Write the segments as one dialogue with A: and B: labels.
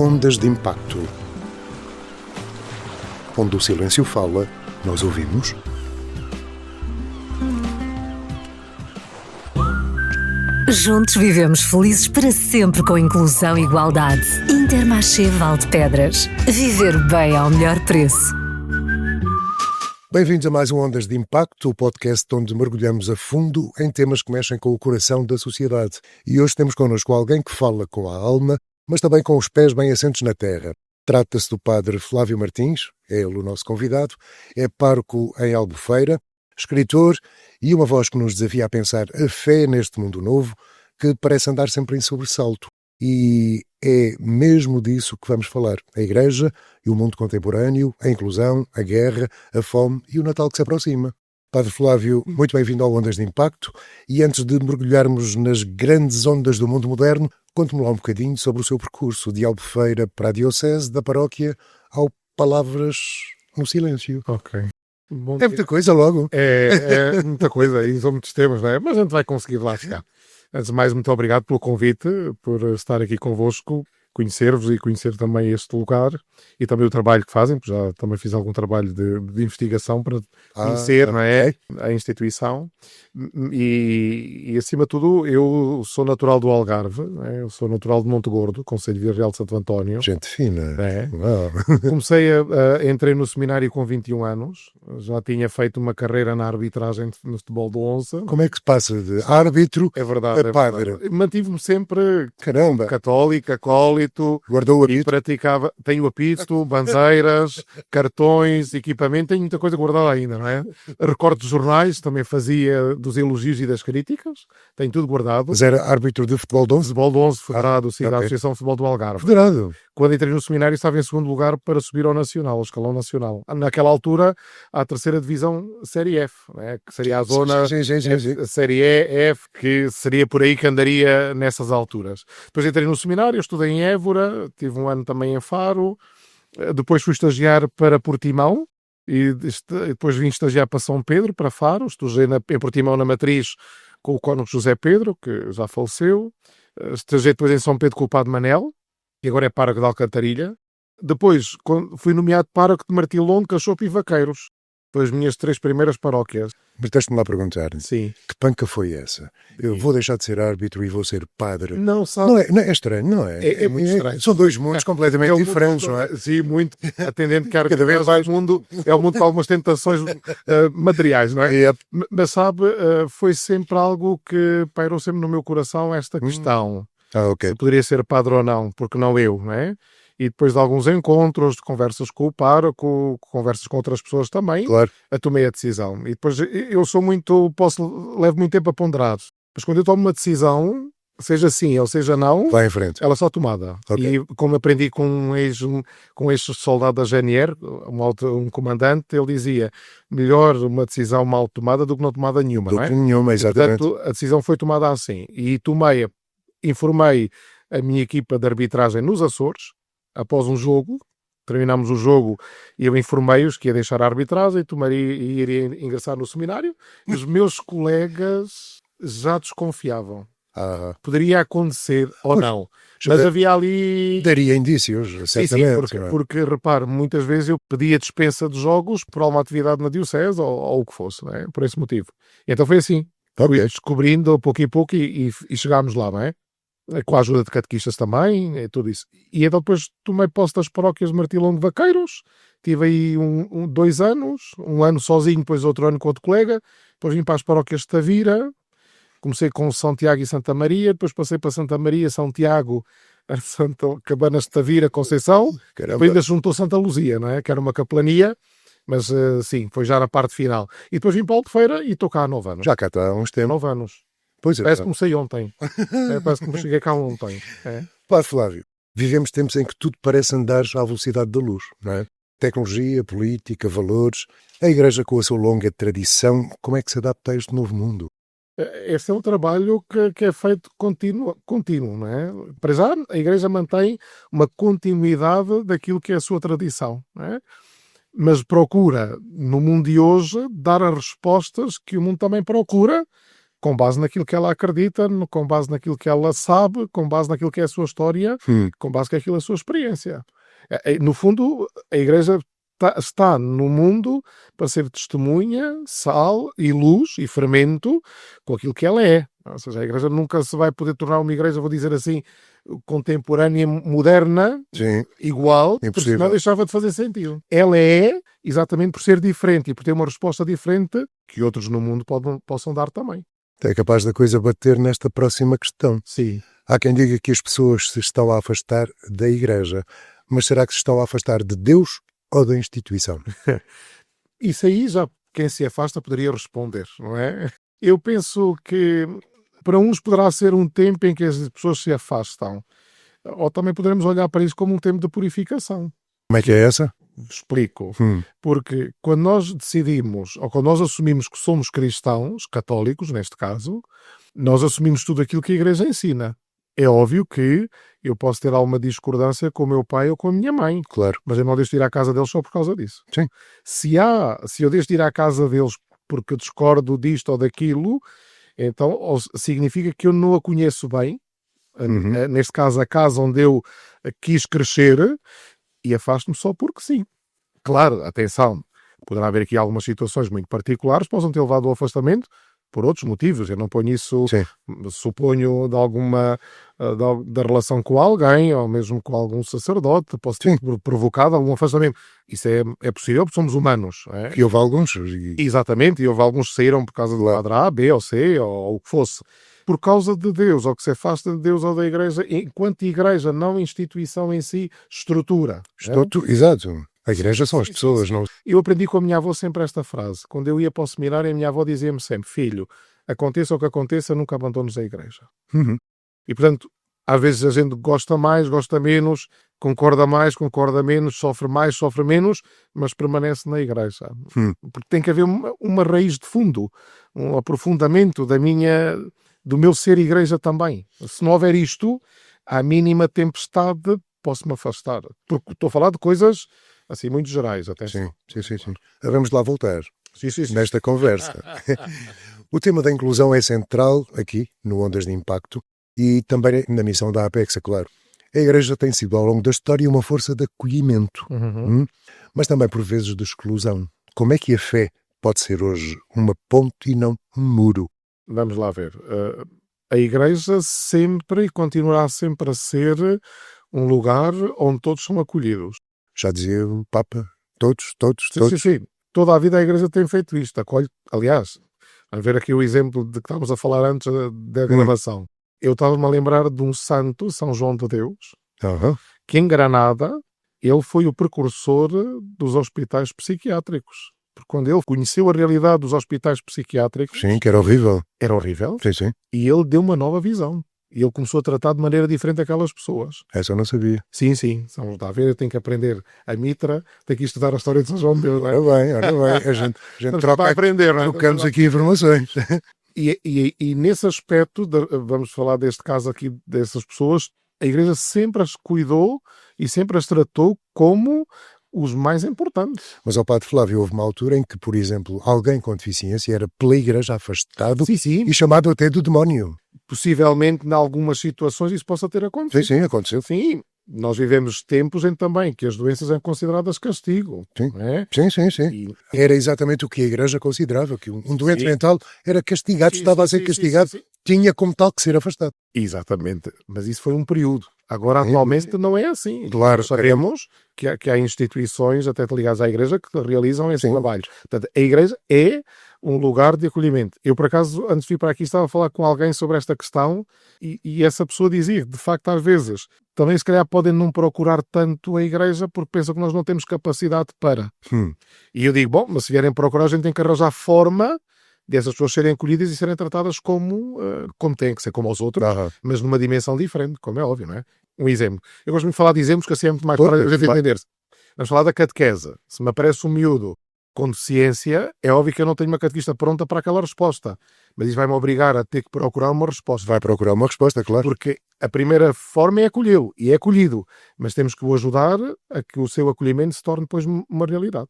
A: Ondas de Impacto. Onde o silêncio fala, nós ouvimos.
B: Juntos vivemos felizes para sempre com inclusão e igualdade. Intermarché Valdepedras. Viver bem ao melhor preço.
A: Bem-vindos a mais um Ondas de Impacto, o podcast onde mergulhamos a fundo em temas que mexem com o coração da sociedade. E hoje temos connosco alguém que fala com a alma, mas também com os pés bem assentos na terra. Trata-se do padre Flávio Martins, é ele o nosso convidado, é pároco em Albufeira, escritor e uma voz que nos desafia a pensar a fé neste mundo novo que parece andar sempre em sobressalto. E é mesmo disso que vamos falar. A Igreja e o mundo contemporâneo, a inclusão, a guerra, a fome e o Natal que se aproxima. Padre Flávio, muito bem-vindo ao Ondas de Impacto. E antes de mergulharmos nas grandes ondas do mundo moderno, conte-me lá um bocadinho sobre o seu percurso de Albufeira para a Diocese, da paróquia ao Palavras no Silêncio.
C: Ok. Bom,
A: É muita coisa logo.
C: É muita coisa e são muitos temas, não é? Mas a gente vai conseguir lá chegar. Antes de mais, muito obrigado pelo convite, por estar aqui convosco, conhecer-vos e conhecer também este lugar e também o trabalho que fazem, porque já também fiz algum trabalho de investigação para conhecer, não é? A instituição. E acima de tudo, eu sou natural do Algarve, não é? Eu sou natural de Monte Gordo, Concelho de Vila Real de Santo António.
A: Gente fina.
C: É.
A: Uau.
C: Entrei no seminário com 21 anos, já tinha feito uma carreira na arbitragem no futebol do Onça.
A: Como é que se passa de árbitro
C: É verdade,
A: a padre?
C: Mantive-me sempre
A: Caramba.
C: católico, acólito,
A: Guardou o
C: e
A: apito?
C: praticava, tenho apito, bandeiras, cartões, equipamento, tenho muita coisa guardada ainda, não é? Recortes de jornais, também fazia dos elogios e das críticas, tenho tudo guardado.
A: Mas era árbitro de futebol de 11?
C: Futebol do 11 federado, sim, da
A: ok.
C: Associação de Futebol do Algarve.
A: Federado.
C: Quando entrei no seminário estava em segundo lugar para subir ao Nacional, ao escalão nacional. Naquela altura, a terceira divisão Série F, né, que seria a zona
A: Sim.
C: a Série E, F, que seria por aí que andaria nessas alturas. Depois entrei no seminário, estudei em Évora, tive um ano também em Faro, depois fui estagiar para Portimão, e depois vim estagiar para São Pedro, para Faro, estagiei em Portimão na Matriz com o cônego José Pedro, que já faleceu, estagiei depois em São Pedro com o Padre Manel, que agora é pároco de Alcantarilha. Depois fui nomeado pároco de Martilhão, Cachopo e Vaqueiros. Foi as minhas 3 primeiras paróquias.
A: Mas deixe-me lá perguntar,
C: Sim.
A: que panca foi essa? Eu vou deixar de ser árbitro e vou ser padre.
C: Não, sabe?
A: Não é estranho, não é?
C: É muito estranho.
A: São dois mundos completamente diferentes, não é?
C: Sim, muito. Atendendo que a
A: Cada vez mais.
C: mundo é um mundo com algumas tentações materiais, não é?
A: É.
C: Mas sabe, foi sempre algo que pairou sempre no meu coração esta questão.
A: Ok.
C: Se poderia ser padre ou não, porque não eu, não é? E depois de alguns encontros, de conversas com o pároco, conversas com outras pessoas também,
A: Claro.
C: tomei a decisão. E depois eu sou muito, levo muito tempo a ponderar. Mas quando eu tomo uma decisão, seja sim ou seja não,
A: Vai em frente.
C: ela só tomada.
A: Ok.
C: E como aprendi com um ex-soldado da GNR, um comandante, ele dizia, melhor uma decisão mal tomada do que não tomada nenhuma, não é?
A: Nenhuma,
C: E,
A: exatamente.
C: portanto, a decisão foi tomada assim. E informei a minha equipa de arbitragem nos Açores, após um jogo, terminámos o jogo e eu informei-os que ia deixar a arbitragem e iria ingressar no seminário. E os meus colegas já desconfiavam. Poderia acontecer ou não. Mas havia ali...
A: Daria indícios, certamente.
C: Sim, porque, repare, muitas vezes eu pedia dispensa de jogos por alguma atividade na Diocese ou o que fosse, não é? Por esse motivo. E então foi assim. Fui descobrindo pouco e pouco e chegámos lá, não é? Com a ajuda de catequistas também, tudo isso. E então depois tomei posse das paróquias de Martilhão de Vaqueiros, tive aí 2 anos, um ano sozinho, depois outro ano com outro colega, depois vim para as paróquias de Tavira, comecei com São Tiago e Santa Maria, depois passei para Santa Maria, São Tiago, Santa Cabanas de Tavira, Conceição, depois ainda juntou Santa Luzia, não é? Que era uma capelania, mas sim, foi já na parte final. E depois vim para Albufeira e estou cá há 9 anos.
A: Já cá está há uns tempos.
C: 9 anos.
A: Pois é.
C: Parece que comecei ontem. Parece que me cheguei cá ontem.
A: Padre Flávio, vivemos tempos em que tudo parece andar à velocidade da luz, não é? Tecnologia, política, valores. A Igreja, com a sua longa tradição, como é que se adapta a este novo mundo?
C: Esse é um trabalho que é feito contínuo, não é? Para já, a Igreja mantém uma continuidade daquilo que é a sua tradição, não é? Mas procura, no mundo de hoje, dar as respostas que o mundo também procura com base naquilo que ela acredita, com base naquilo que ela sabe, com base naquilo que é a sua história, com base naquilo que é a sua experiência. No fundo, a Igreja está no mundo para ser testemunha, sal e luz e fermento com aquilo que ela é. Ou seja, a Igreja nunca se vai poder tornar uma Igreja, vou dizer assim, contemporânea, moderna,
A: Sim.
C: igual, porque
A: Impossível.
C: senão deixava de fazer sentido. Ela é exatamente por ser diferente e por ter uma resposta diferente que outros no mundo possam dar também.
A: É capaz da coisa bater nesta próxima questão.
C: Sim.
A: Há quem diga que as pessoas se estão a afastar da Igreja, mas será que se estão a afastar de Deus ou da instituição?
C: Isso aí já quem se afasta poderia responder, não é? Eu penso que para uns poderá ser um tempo em que as pessoas se afastam, ou também poderemos olhar para isso como um tempo de purificação.
A: Como é que é essa?
C: Explico. Porque quando nós decidimos, ou quando nós assumimos que somos cristãos, católicos neste caso, nós assumimos tudo aquilo que a Igreja ensina. É óbvio que eu posso ter alguma discordância com o meu pai ou com a minha mãe.
A: Claro.
C: Mas eu não deixo de ir à casa deles só por causa disso.
A: Sim.
C: Se eu deixo de ir à casa deles porque eu discordo disto ou daquilo, então significa que eu não a conheço bem. Neste caso, a casa onde eu quis crescer, e afasto-me só porque sim. Claro, atenção, poderá haver aqui algumas situações muito particulares que possam ter levado ao afastamento por outros motivos. Eu não ponho isso, suponho, de alguma da relação com alguém, ou mesmo com algum sacerdote, posso ter provocado algum afastamento. Isso é possível, porque somos humanos. É?
A: Que houve alguns.
C: Exatamente, e houve alguns que saíram por causa do padre A, B ou C, ou o que fosse. Por causa de Deus, ou que se afasta de Deus ou da Igreja, enquanto Igreja, não instituição em si, estrutura.
A: Exato. A Igreja são as pessoas. Não...
C: Eu aprendi com a minha avó sempre esta frase. Quando eu ia para o seminário, a minha avó dizia-me sempre: filho, aconteça o que aconteça, nunca abandones a Igreja. E, portanto, às vezes a gente gosta mais, gosta menos, concorda mais, concorda menos, sofre mais, sofre menos, mas permanece na Igreja. Porque tem que haver uma raiz de fundo, um aprofundamento do meu ser Igreja também. Se não houver isto, à mínima tempestade, posso-me afastar. Porque estou a falar de coisas assim muito gerais, até.
A: Sim. Vamos lá voltar nesta conversa. O tema da inclusão é central aqui, no Ondas de Impacto, e também na missão da Apex, é claro. A Igreja tem sido, ao longo da história, uma força de acolhimento, mas também por vezes de exclusão. Como é que a fé pode ser hoje uma ponte e não um muro?
C: Vamos lá ver. A Igreja sempre e continuará sempre a ser um lugar onde todos são acolhidos.
A: Já dizia o Papa, todos.
C: Sim. Toda a vida a Igreja tem feito isto. Acolhe, aliás, vamos ver aqui o exemplo de que estávamos a falar antes da gravação. Eu estava-me a lembrar de um santo, São João de Deus, que em Granada, ele foi o precursor dos hospitais psiquiátricos. Porque quando ele conheceu a realidade dos hospitais psiquiátricos...
A: Sim, que era horrível.
C: Era horrível.
A: Sim.
C: E ele deu uma nova visão. E ele começou a tratar de maneira diferente aquelas pessoas.
A: Essa eu não sabia.
C: Sim. Vamos lá ver, eu tenho que aprender a mitra, tenho que estudar a história de São João de Deus.
A: Ora bem. A gente troca a aprender, não é? Trocamos aqui informações.
C: E nesse aspecto, vamos falar deste caso aqui, dessas pessoas, a Igreja sempre as cuidou e sempre as tratou como os mais importantes.
A: Mas ao Padre Flávio, houve uma altura em que, por exemplo, alguém com deficiência era pela Igreja afastado e chamado até do demónio.
C: Possivelmente, em algumas situações, isso possa ter acontecido.
A: Sim, aconteceu.
C: Sim, nós vivemos tempos em também que as doenças são consideradas castigo.
A: Sim,
C: não é?
A: Sim. Era exatamente o que a Igreja considerava, que um doente mental era castigado, estava a ser castigado, tinha como tal que ser afastado.
C: Exatamente, mas isso foi um período. Agora, atualmente, não é assim.
A: Claro.
C: Sabemos que há instituições, até ligadas à Igreja, que realizam esse trabalho. Portanto, a Igreja é um lugar de acolhimento. Eu, por acaso, antes de vir para aqui, estava a falar com alguém sobre esta questão e essa pessoa dizia que, de facto, às vezes, também se calhar podem não procurar tanto a Igreja porque pensam que nós não temos capacidade para. E eu digo, bom, mas se vierem procurar, a gente tem que arranjar forma dessas pessoas serem acolhidas e serem tratadas como têm que ser, como aos outros, mas numa dimensão diferente, como é óbvio, não é? Um exemplo. Eu gosto muito de falar de exemplos, que assim é muito mais para a gente entender-se. Vamos falar da catequese. Se me aparece um miúdo com deficiência, é óbvio que eu não tenho uma catequista pronta para aquela resposta. Mas isso vai-me obrigar a ter que procurar uma resposta.
A: Vai procurar uma resposta, claro.
C: Porque a primeira forma é acolhê-lo, e é acolhido. Mas temos que o ajudar a que o seu acolhimento se torne depois uma realidade.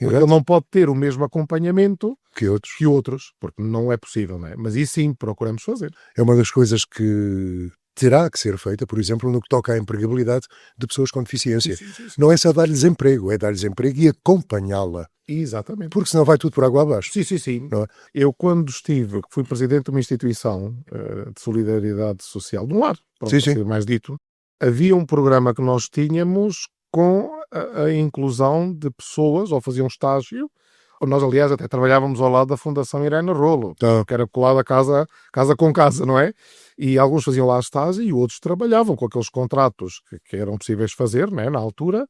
C: Porque ele não pode ter o mesmo acompanhamento
A: que outros.
C: porque não é possível, não é? Mas isso sim, procuramos fazer.
A: É uma das coisas que terá que ser feita, por exemplo, no que toca à empregabilidade de pessoas com deficiência.
C: Sim.
A: Não é só dar-lhes emprego, é dar-lhes emprego e acompanhá-la.
C: Exatamente.
A: Porque senão vai tudo por água abaixo.
C: Sim.
A: Não é?
C: Eu, quando fui presidente de uma instituição de solidariedade social, de um lar, para ser mais dito, havia um programa que nós tínhamos com a inclusão de pessoas, ou faziam estágio. Nós, aliás, até trabalhávamos ao lado da Fundação Irene Rolo, que era colada casa com casa, não é? E alguns faziam lá estágio e outros trabalhavam com aqueles contratos que eram possíveis fazer, né, na altura,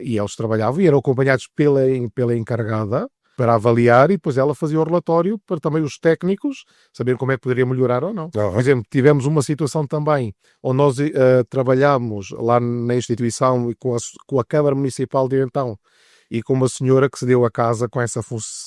C: e eles trabalhavam e eram acompanhados pela encarregada para avaliar, e depois ela fazia o relatório para também os técnicos saber como é que poderia melhorar ou não. Por exemplo, tivemos uma situação também onde nós trabalhámos lá na instituição com a Câmara Municipal de então, e com uma senhora que se deu a casa com essa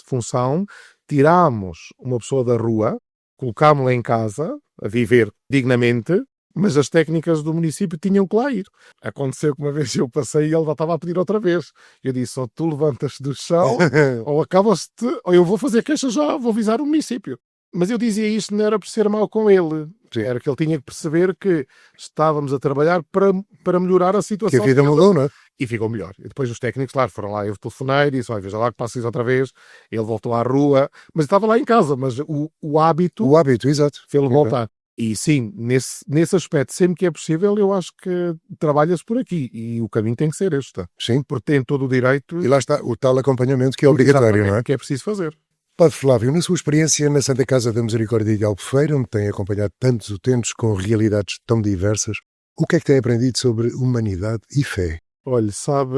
C: função, tirámos uma pessoa da rua, colocámos-la em casa, a viver dignamente, mas as técnicas do município tinham que lá ir. Aconteceu que uma vez eu passei e ele já estava a pedir outra vez. Eu disse, ou tu levantas do chão, ou acabas-te, ou eu vou fazer queixa já, vou avisar o município. Mas eu dizia isto não era por ser mau com ele. Sim. Era que ele tinha que perceber que estávamos a trabalhar para melhorar a situação.
A: Que a vida mudou, não é?
C: E ficou melhor. E depois os técnicos, claro, foram lá, eu telefonei, disse, olha, veja lá que passa isso outra vez. Ele voltou à rua, mas estava lá em casa, mas o hábito...
A: O hábito, exato.
C: Fê-lo voltar. E sim, nesse aspecto, sempre que é possível, eu acho que trabalha-se por aqui. E o caminho tem que ser este.
A: Sim.
C: Porque tem todo o direito...
A: E lá está o tal acompanhamento que é obrigatório, não é?
C: Que é preciso fazer.
A: Padre Flávio, na sua experiência na Santa Casa da Misericórdia de Albufeira, onde tem acompanhado tantos utentes com realidades tão diversas, o que é que tem aprendido sobre humanidade e fé?
C: Olha, sabe,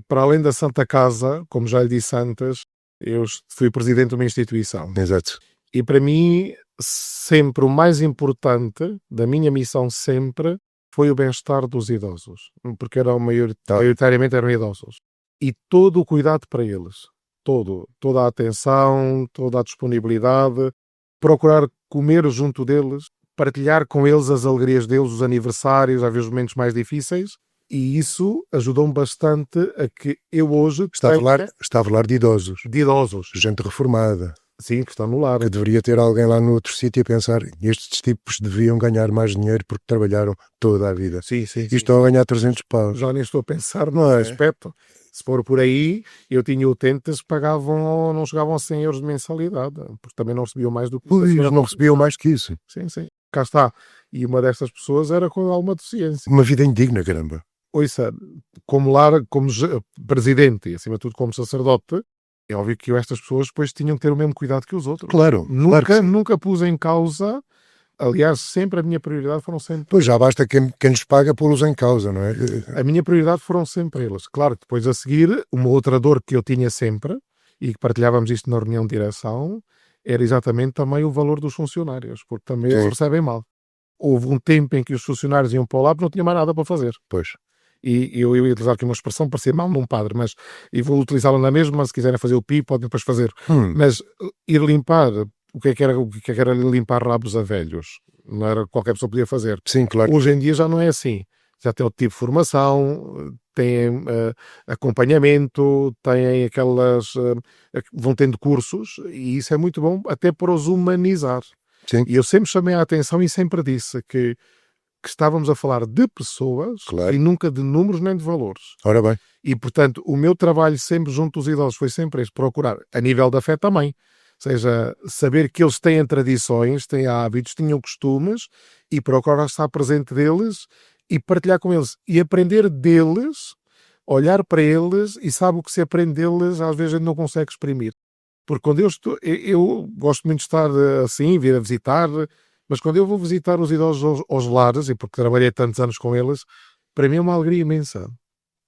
C: para além da Santa Casa, como já lhe disse antes, eu fui presidente de uma instituição.
A: Exato.
C: E para mim, sempre o mais importante da minha missão sempre foi o bem-estar dos idosos, porque maioritariamente eram idosos. E todo o cuidado para eles. Toda a atenção, toda a disponibilidade, procurar comer junto deles, partilhar com eles as alegrias deles, os aniversários, às vezes os momentos mais difíceis, e isso ajudou-me bastante a que eu hoje...
A: Está a falar de idosos.
C: De idosos.
A: Gente reformada.
C: Sim, que estão no lar.
A: Que deveria ter alguém lá no outro sítio a pensar, estes tipos deviam ganhar mais dinheiro porque trabalharam toda a vida.
C: Sim.
A: E estão a ganhar 300 paus.
C: Já nem estou a pensar no aspecto. Se for por aí, eu tinha utentes que pagavam, não chegavam a 100 euros de mensalidade, porque também não recebiam mais do que...
A: Pois, não recebiam mais que isso.
C: Sim. Cá está. E uma destas pessoas era com alguma deficiência.
A: Uma vida indigna, caramba.
C: Ouça, como presidente e acima de tudo como sacerdote, é óbvio que estas pessoas depois tinham que ter o mesmo cuidado que os outros.
A: Claro.
C: Nunca pus em causa... Aliás, sempre a minha prioridade foram sempre...
A: Pois já basta quem lhes paga pô-los em causa, não é?
C: A minha prioridade foram sempre eles. Claro que depois a seguir, uma outra dor que eu tinha sempre, e que partilhávamos isto na reunião de direção, era exatamente também o valor dos funcionários, porque também eles recebem mal. Houve um tempo em que os funcionários iam para o lado e não tinham mais nada para fazer.
A: Pois.
C: E eu ia utilizar aqui uma expressão para ser mal num padre, mas e vou utilizá-la na mesma, se quiserem fazer o pi, podem depois fazer. Mas ir limpar... O que é que era limpar rabos a velhos? Não era qualquer pessoa podia fazer.
A: Sim, claro.
C: Hoje em dia já não é assim. Já tem outro tipo de formação, têm acompanhamento, têm vão tendo cursos, e isso é muito bom até para os humanizar.
A: Sim.
C: E eu sempre chamei a atenção e sempre disse que estávamos a falar de pessoas, claro, e nunca de números nem de valores.
A: Ora bem.
C: E, portanto, o meu trabalho sempre junto dos idosos foi sempre este, procurar, a nível da fé também, ou seja, saber que eles têm tradições, têm hábitos, tinham costumes, e procurar estar presente deles e partilhar com eles. E aprender deles, olhar para eles, e sabe o que se aprende deles, às vezes a gente não consegue exprimir. Porque quando eu gosto muito de estar assim, vir a visitar, mas quando eu vou visitar os idosos aos lares, e porque trabalhei tantos anos com eles, para mim é uma alegria imensa.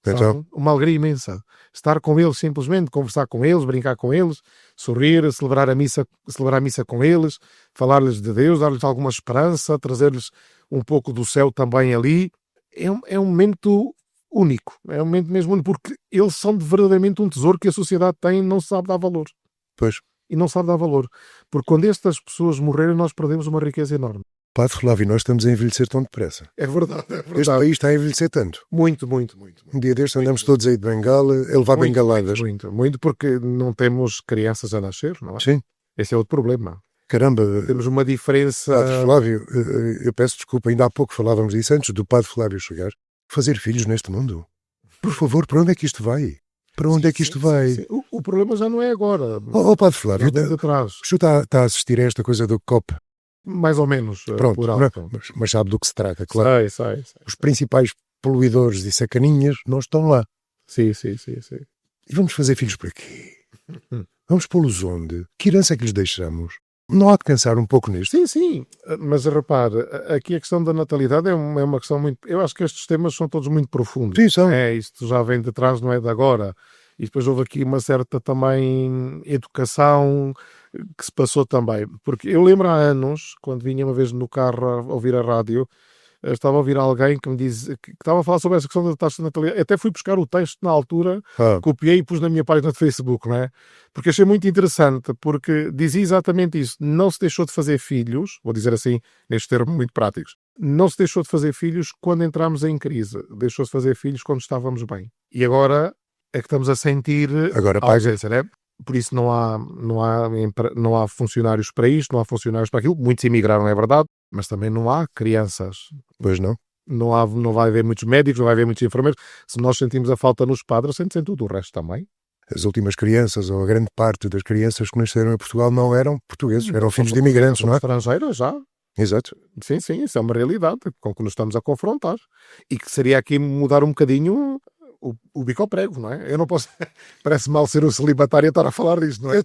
C: Então, uma alegria imensa. Estar com eles, simplesmente conversar com eles, brincar com eles, sorrir, celebrar a missa com eles, falar-lhes de Deus, dar-lhes alguma esperança, trazer-lhes um pouco do céu também ali. É um momento único, é um momento mesmo único, porque eles são verdadeiramente um tesouro que a sociedade tem e não sabe dar valor.
A: Pois.
C: E não sabe dar valor. Porque quando estas pessoas morrerem, nós perdemos uma riqueza enorme.
A: Padre Flávio, nós estamos a envelhecer tão depressa.
C: É verdade, é verdade.
A: Este país está a envelhecer tanto.
C: Muito.
A: Um dia destes andamos todos aí de bengala, a levar bengaladas.
C: Muito, porque não temos crianças a nascer, não é?
A: Sim.
C: Esse é outro problema.
A: Caramba.
C: Temos uma diferença...
A: Padre Flávio, eu peço desculpa, ainda há pouco falávamos disso antes do Padre Flávio chegar. Fazer filhos neste mundo. Por favor, para onde é que isto vai? Para onde é que isto vai?
C: Sim. O problema já não é agora.
A: Padre Flávio, o senhor está a assistir a esta coisa do COP?
C: Mais ou menos.
A: Pronto,
C: por alto.
A: Mas sabe do que se trata, claro.
C: Sei.
A: Os principais poluidores e sacaninhas não estão lá.
C: Sim.
A: E vamos fazer filhos por aqui. Vamos pô-los onde? Que herança é que lhes deixamos? Não há de pensar um pouco nisto?
C: Sim. Mas repare, aqui a questão da natalidade é uma questão muito... Eu acho que estes temas são todos muito profundos.
A: Sim, são.
C: Isto já vem de trás, não é de agora. E depois houve aqui uma certa também educação que se passou também. Porque eu lembro há anos, quando vinha uma vez no carro a ouvir a rádio, eu estava a ouvir alguém que me diz que estava a falar sobre essa questão da taxa de natalidade. Até fui buscar o texto na altura, copiei e pus na minha página de Facebook, não é? Porque achei muito interessante, porque dizia exatamente isso. Não se deixou de fazer filhos, vou dizer assim, nestes termos muito práticos, não se deixou de fazer filhos quando entramos em crise. Deixou-se fazer filhos quando estávamos bem. E agora é que estamos a sentir a ausência, né? Por isso não há funcionários para isto, não há funcionários para aquilo. Muitos emigraram, é verdade, mas também não há crianças.
A: Pois não.
C: Não vai haver muitos médicos, não vai haver muitos enfermeiros. Se nós sentimos a falta nos padres, sentem tudo o resto também.
A: As últimas crianças, ou a grande parte das crianças que nasceram em Portugal não eram portugueses, eram filhos de imigrantes, não é?
C: Estrangeiras já.
A: Exato.
C: Sim, isso é uma realidade com que nos estamos a confrontar. E que seria aqui mudar um bocadinho o bico ao prego, não é? Eu não posso... Parece mal ser um celibatário a estar a falar disto, não é?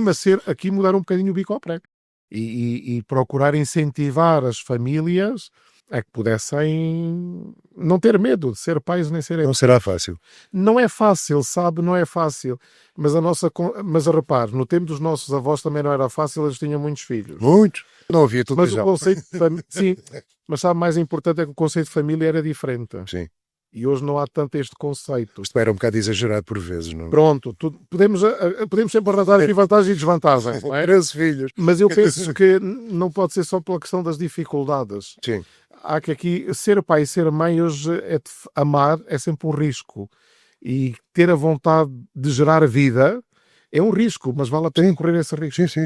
C: Mas ser aqui mudar um bocadinho o bico ao prego. E procurar incentivar as famílias a que pudessem não ter medo de ser pais nem serem...
A: Não será fácil.
C: Não é fácil, sabe? Não é fácil. Mas repare, no tempo dos nossos avós também não era fácil, eles tinham muitos filhos.
A: Muitos. Não havia televisão.
C: Mas o conceito de sim, mas sabe, mais importante é que o conceito de família era diferente.
A: Sim.
C: E hoje não há tanto este conceito.
A: Isto era um bocado exagerado por vezes, não?
C: Pronto, podemos sempre arranjar aqui vantagens e desvantagens, não é?
A: 13 filhos.
C: Mas eu penso que não pode ser só pela questão das dificuldades.
A: Sim.
C: Há que aqui, ser pai e ser mãe hoje, amar é sempre um risco. E ter a vontade de gerar vida é um risco, mas vale a pena correr esse risco.
A: Sim.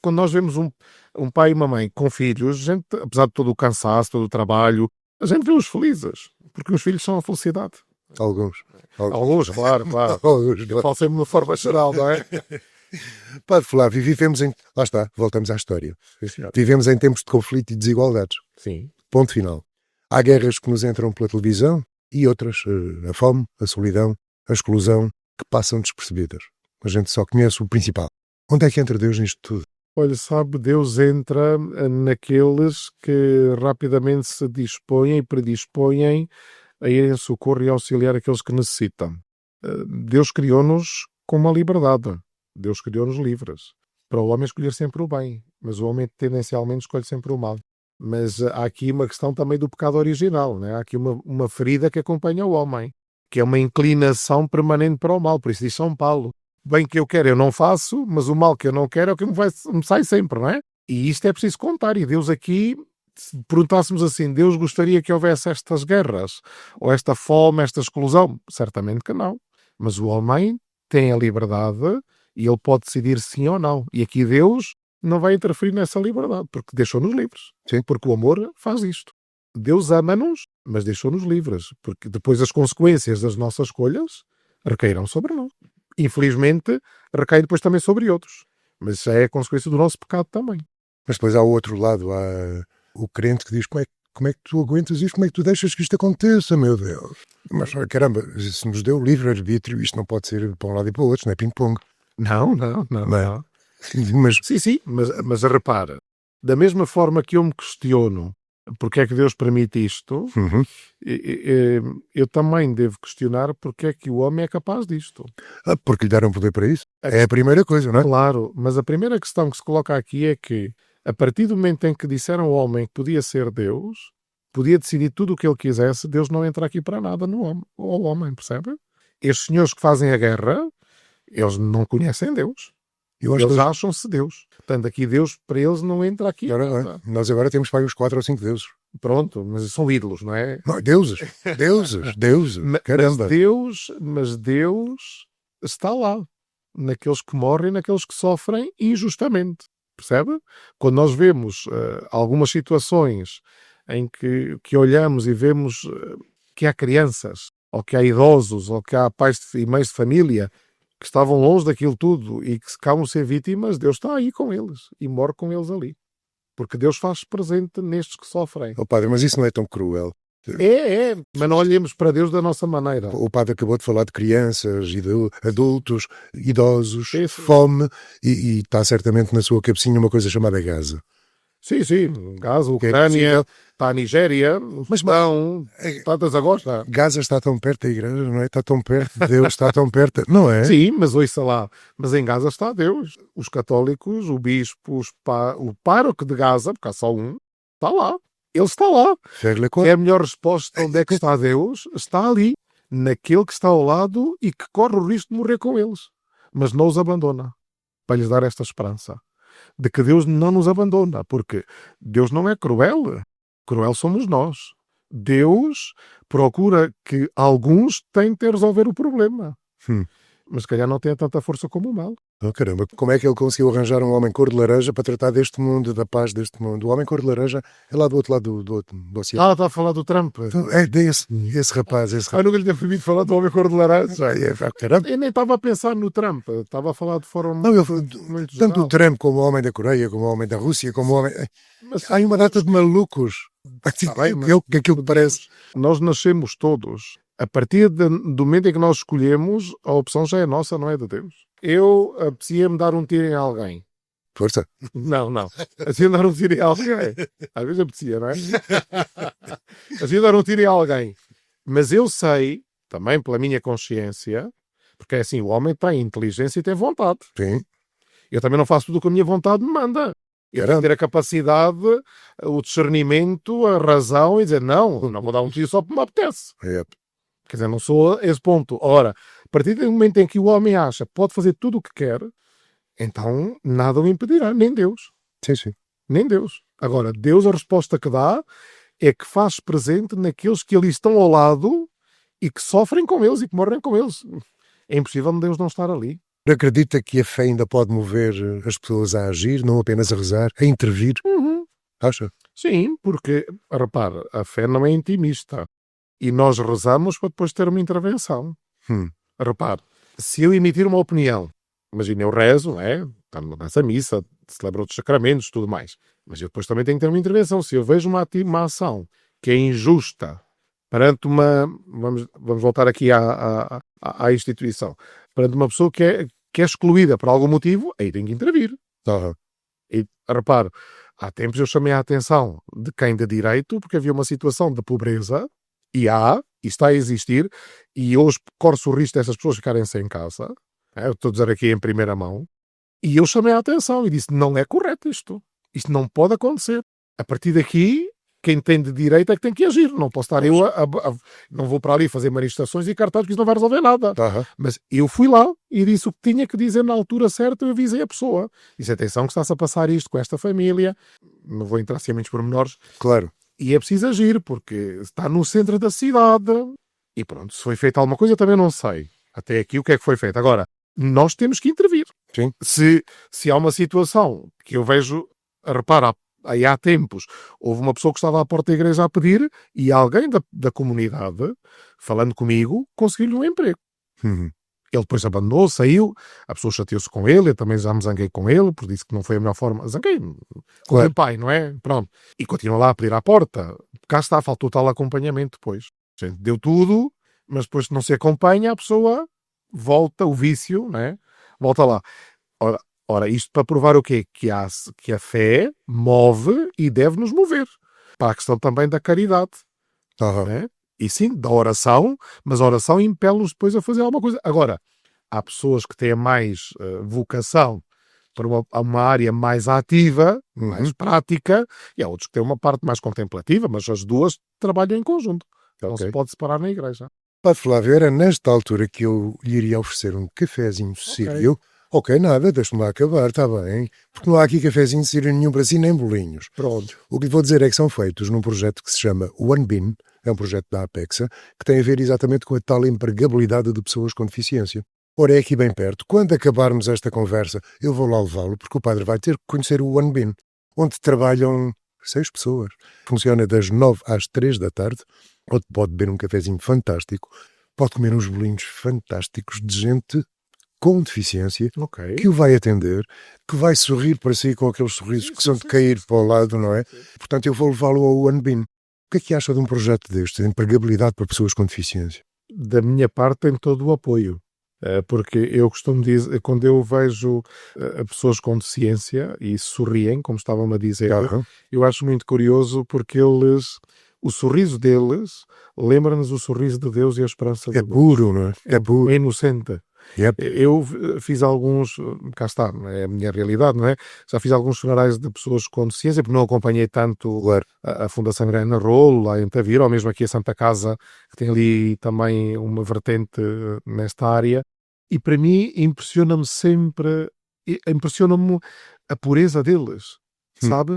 C: Quando nós vemos um pai e uma mãe com filhos, gente, apesar de todo o cansaço, todo o trabalho, a gente vê-os felizes, porque os filhos são a felicidade.
A: Alguns,
C: claro. Eu falo sempre de uma forma geral, não é?
A: Padre Flávio, vivemos em... Lá está, voltamos à história. Vivemos em tempos de conflito e desigualdades.
C: Sim.
A: Ponto final. Há guerras que nos entram pela televisão e outras, a fome, a solidão, a exclusão, que passam despercebidas. A gente só conhece o principal. Onde é que entra Deus nisto tudo?
C: Olha, sabe, Deus entra naqueles que rapidamente se dispõem e predispõem a ir em socorro e auxiliar aqueles que necessitam. Deus criou-nos com uma liberdade. Deus criou-nos livres. Para o homem escolher sempre o bem, mas o homem tendencialmente escolhe sempre o mal. Mas há aqui uma questão também do pecado original, né? Há aqui uma ferida que acompanha o homem, que é uma inclinação permanente para o mal. Por isso diz São Paulo: o bem que eu quero eu não faço, mas o mal que eu não quero é o que me sai sempre, não é? E isto é preciso contar. E Deus aqui, se perguntássemos assim, Deus gostaria que houvesse estas guerras, ou esta fome, esta exclusão? Certamente que não. Mas o homem tem a liberdade e ele pode decidir sim ou não. E aqui Deus não vai interferir nessa liberdade, porque deixou-nos livres.
A: Sim.
C: Porque o amor faz isto. Deus ama-nos, mas deixou-nos livres, porque depois as consequências das nossas escolhas recairão sobre nós. Infelizmente, recai depois também sobre outros. Mas isso é a consequência do nosso pecado também.
A: Mas depois há o outro lado, há o crente que diz: como é que tu aguentas isto? Como é que tu deixas que isto aconteça, meu Deus? Mas caramba, se nos deu livre-arbítrio, isto não pode ser para um lado e para o outro, não é ping-pong.
C: Não.
A: Mas...
C: Sim, mas repara, da mesma forma que eu me questiono porque é que Deus permite isto, eu também devo questionar porque é que o homem é capaz disto.
A: Porque lhe deram poder para isso. É a primeira coisa, não é?
C: Claro, mas a primeira questão que se coloca aqui é que, a partir do momento em que disseram ao homem que podia ser Deus, podia decidir tudo o que ele quisesse, Deus não entra aqui para nada no homem, ao homem, percebe? Estes senhores que fazem a guerra, eles não conhecem Deus.
A: Eu acho
C: Eles
A: que
C: acham-se Deus. Portanto, aqui Deus, para eles, não entra aqui.
A: nós agora temos para aí uns 4 ou 5 deuses.
C: Pronto, mas são ídolos, não é?
A: Não, deuses. Caramba.
C: Mas Deus está lá. Naqueles que morrem, naqueles que sofrem injustamente. Percebe? Quando nós vemos algumas situações em que olhamos e vemos que há crianças, ou que há idosos, ou que há pais e mães de família que estavam longe daquilo tudo e que se acabam de ser vítimas, Deus está aí com eles e morre com eles ali. Porque Deus faz presente nestes que sofrem.
A: Oh, padre, mas isso não é tão cruel.
C: É, mas não olhemos para Deus da nossa maneira.
A: O padre acabou de falar de crianças, adultos, idosos,
C: Isso.
A: fome, e está certamente na sua cabecinha uma coisa chamada Gaza.
C: Sim, Gaza, Ucrânia, está a Nigéria,
A: Mas
C: tantas agora.
A: Gaza está tão perto da igreja, não é? Está tão perto de Deus, está tão perto, não é?
C: Sim, mas ouça lá, mas em Gaza está Deus. Os católicos, o bispo, o pároco de Gaza, porque há só um, está lá. Ele está lá. É a melhor resposta onde é que está Deus, está ali, naquele que está ao lado e que corre o risco de morrer com eles. Mas não os abandona, para lhes dar esta esperança de que Deus não nos abandona, porque Deus não é cruel. Cruel somos nós. Deus procura que alguns tentem resolver o problema. Mas se calhar não tem tanta força como o mal.
A: Oh, caramba, como é que ele conseguiu arranjar um homem cor de laranja para tratar deste mundo, da paz deste mundo? O homem cor de laranja é lá do outro lado do oceano.
C: Está a falar do Trump.
A: É desse rapaz.
C: Nunca lhe tinha permitido falar do homem cor de laranja.
A: Caramba.
C: Eu nem estava a pensar no Trump. Estava a falar de forma muito
A: tanto o Trump como o homem da Coreia, como o homem da Rússia, como o homem... Há uma data de malucos. Que aquilo que parece.
C: Nós nascemos todos. A partir do momento em que nós escolhemos, a opção já é nossa, não é de Deus. Eu apetecia-me dar um tiro em alguém.
A: Força.
C: Não. Apetecia-me dar um tiro em alguém. Às vezes apetecia, não é? Apetecia dar um tiro em alguém. Mas eu sei, também pela minha consciência, porque é assim, o homem tem inteligência e tem vontade.
A: Sim.
C: Eu também não faço tudo o que a minha vontade me manda. Eu tenho que ter a capacidade, o discernimento, a razão e dizer, não vou dar um tiro só porque me apetece. Quer dizer, não sou a esse ponto. Ora, a partir do momento em que o homem acha que pode fazer tudo o que quer, então nada o impedirá, nem Deus.
A: Sim.
C: Nem Deus. Agora, Deus, a resposta que dá é que faz presente naqueles que ali estão ao lado e que sofrem com eles e que morrem com eles. É impossível Deus não estar ali.
A: Acredita que a fé ainda pode mover as pessoas a agir, não apenas a rezar, a intervir? Acha?
C: Sim, porque, repara, a fé não é intimista. E nós rezamos para depois ter uma intervenção. Repare, se eu emitir uma opinião, imagina, eu rezo, não é? Nessa missa, celebro outros sacramentos, tudo mais. Mas eu depois também tenho que ter uma intervenção. Se eu vejo uma ação que é injusta perante uma... Vamos voltar aqui à instituição. Perante uma pessoa que é excluída por algum motivo, aí tem que intervir. E repare, há tempos eu chamei a atenção de quem de direito, porque havia uma situação de pobreza, e está a existir, e hoje corre-se o risco dessas pessoas ficarem sem casa. Eu estou a dizer aqui em primeira mão. E eu chamei a atenção e disse, não é correto isto. Isto não pode acontecer. A partir daqui, quem tem de direito é que tem que agir. Não posso estar não vou para ali fazer manifestações e cartazes, que isso não vai resolver nada. Mas eu fui lá e disse o que tinha que dizer na altura certa, eu avisei a pessoa. Disse, atenção que está-se a passar isto com esta família. Não vou entrar assim a muitos pormenores.
A: Claro.
C: E é preciso agir, porque está no centro da cidade. E pronto, se foi feita alguma coisa, eu também não sei. Até aqui o que é que foi feito. Agora, nós temos que intervir.
A: Sim.
C: Se há uma situação que eu vejo, repara, aí há tempos, houve uma pessoa que estava à porta da igreja a pedir e alguém da comunidade, falando comigo, conseguiu-lhe um emprego. Ele depois abandonou, saiu, a pessoa chateou-se com ele, eu também já me zanguei com ele, porque disse que não foi a melhor forma. Zanguei-me com o meu pai, não é? Pronto. E continua lá a pedir à porta. Cá está, faltou tal acompanhamento depois. A gente deu tudo, mas depois se não se acompanha, a pessoa volta, o vício, não é? Volta lá. Ora, isto para provar o quê? Que a fé move e deve nos mover. Para a questão também da caridade. Não é? E sim, da oração, mas a oração impele-nos depois a fazer alguma coisa. Agora, há pessoas que têm mais vocação para uma área mais ativa, mais prática, e há outros que têm uma parte mais contemplativa, mas as duas trabalham em conjunto. Não se pode separar na igreja.
A: Padre Flávio, era nesta altura que eu lhe iria oferecer um cafezinho sírio, Ok, nada, deixa-me lá acabar, está bem. Porque não há aqui cafezinho sírio nenhum para si, nem bolinhos.
C: Pronto.
A: O que lhe vou dizer é que são feitos num projeto que se chama OneBin, é um projeto da Apexa, que tem a ver exatamente com a tal empregabilidade de pessoas com deficiência. Ora, é aqui bem perto. Quando acabarmos esta conversa, eu vou lá levá-lo, porque o padre vai ter que conhecer o OneBin, onde trabalham 6 pessoas. Funciona das 9 às 3 da tarde, onde pode beber um cafezinho fantástico, pode comer uns bolinhos fantásticos de gente com deficiência,
C: Ok.
A: que o vai atender, que vai sorrir para si com aqueles sorrisos que são de cair para o lado, não é? Portanto, eu vou levá-lo ao OneBin. O que é que acha de um projeto deste, de empregabilidade para pessoas com deficiência?
C: Da minha parte tem todo o apoio. Porque eu costumo dizer, quando eu vejo pessoas com deficiência e sorriem, como estavam a dizer, eu acho muito curioso porque o sorriso deles lembra-nos o sorriso de Deus e a esperança de Deus.
A: É puro, não é? É puro.
C: É inocente.
A: Yep.
C: Eu fiz alguns, cá está, é a minha realidade, não é? Já fiz alguns funerais de pessoas com deficiência, porque não acompanhei tanto a Fundação Irene Rolo, lá em Tavira, ou mesmo aqui a Santa Casa, que tem ali também uma vertente nesta área. E para mim impressiona-me a pureza deles, sabe?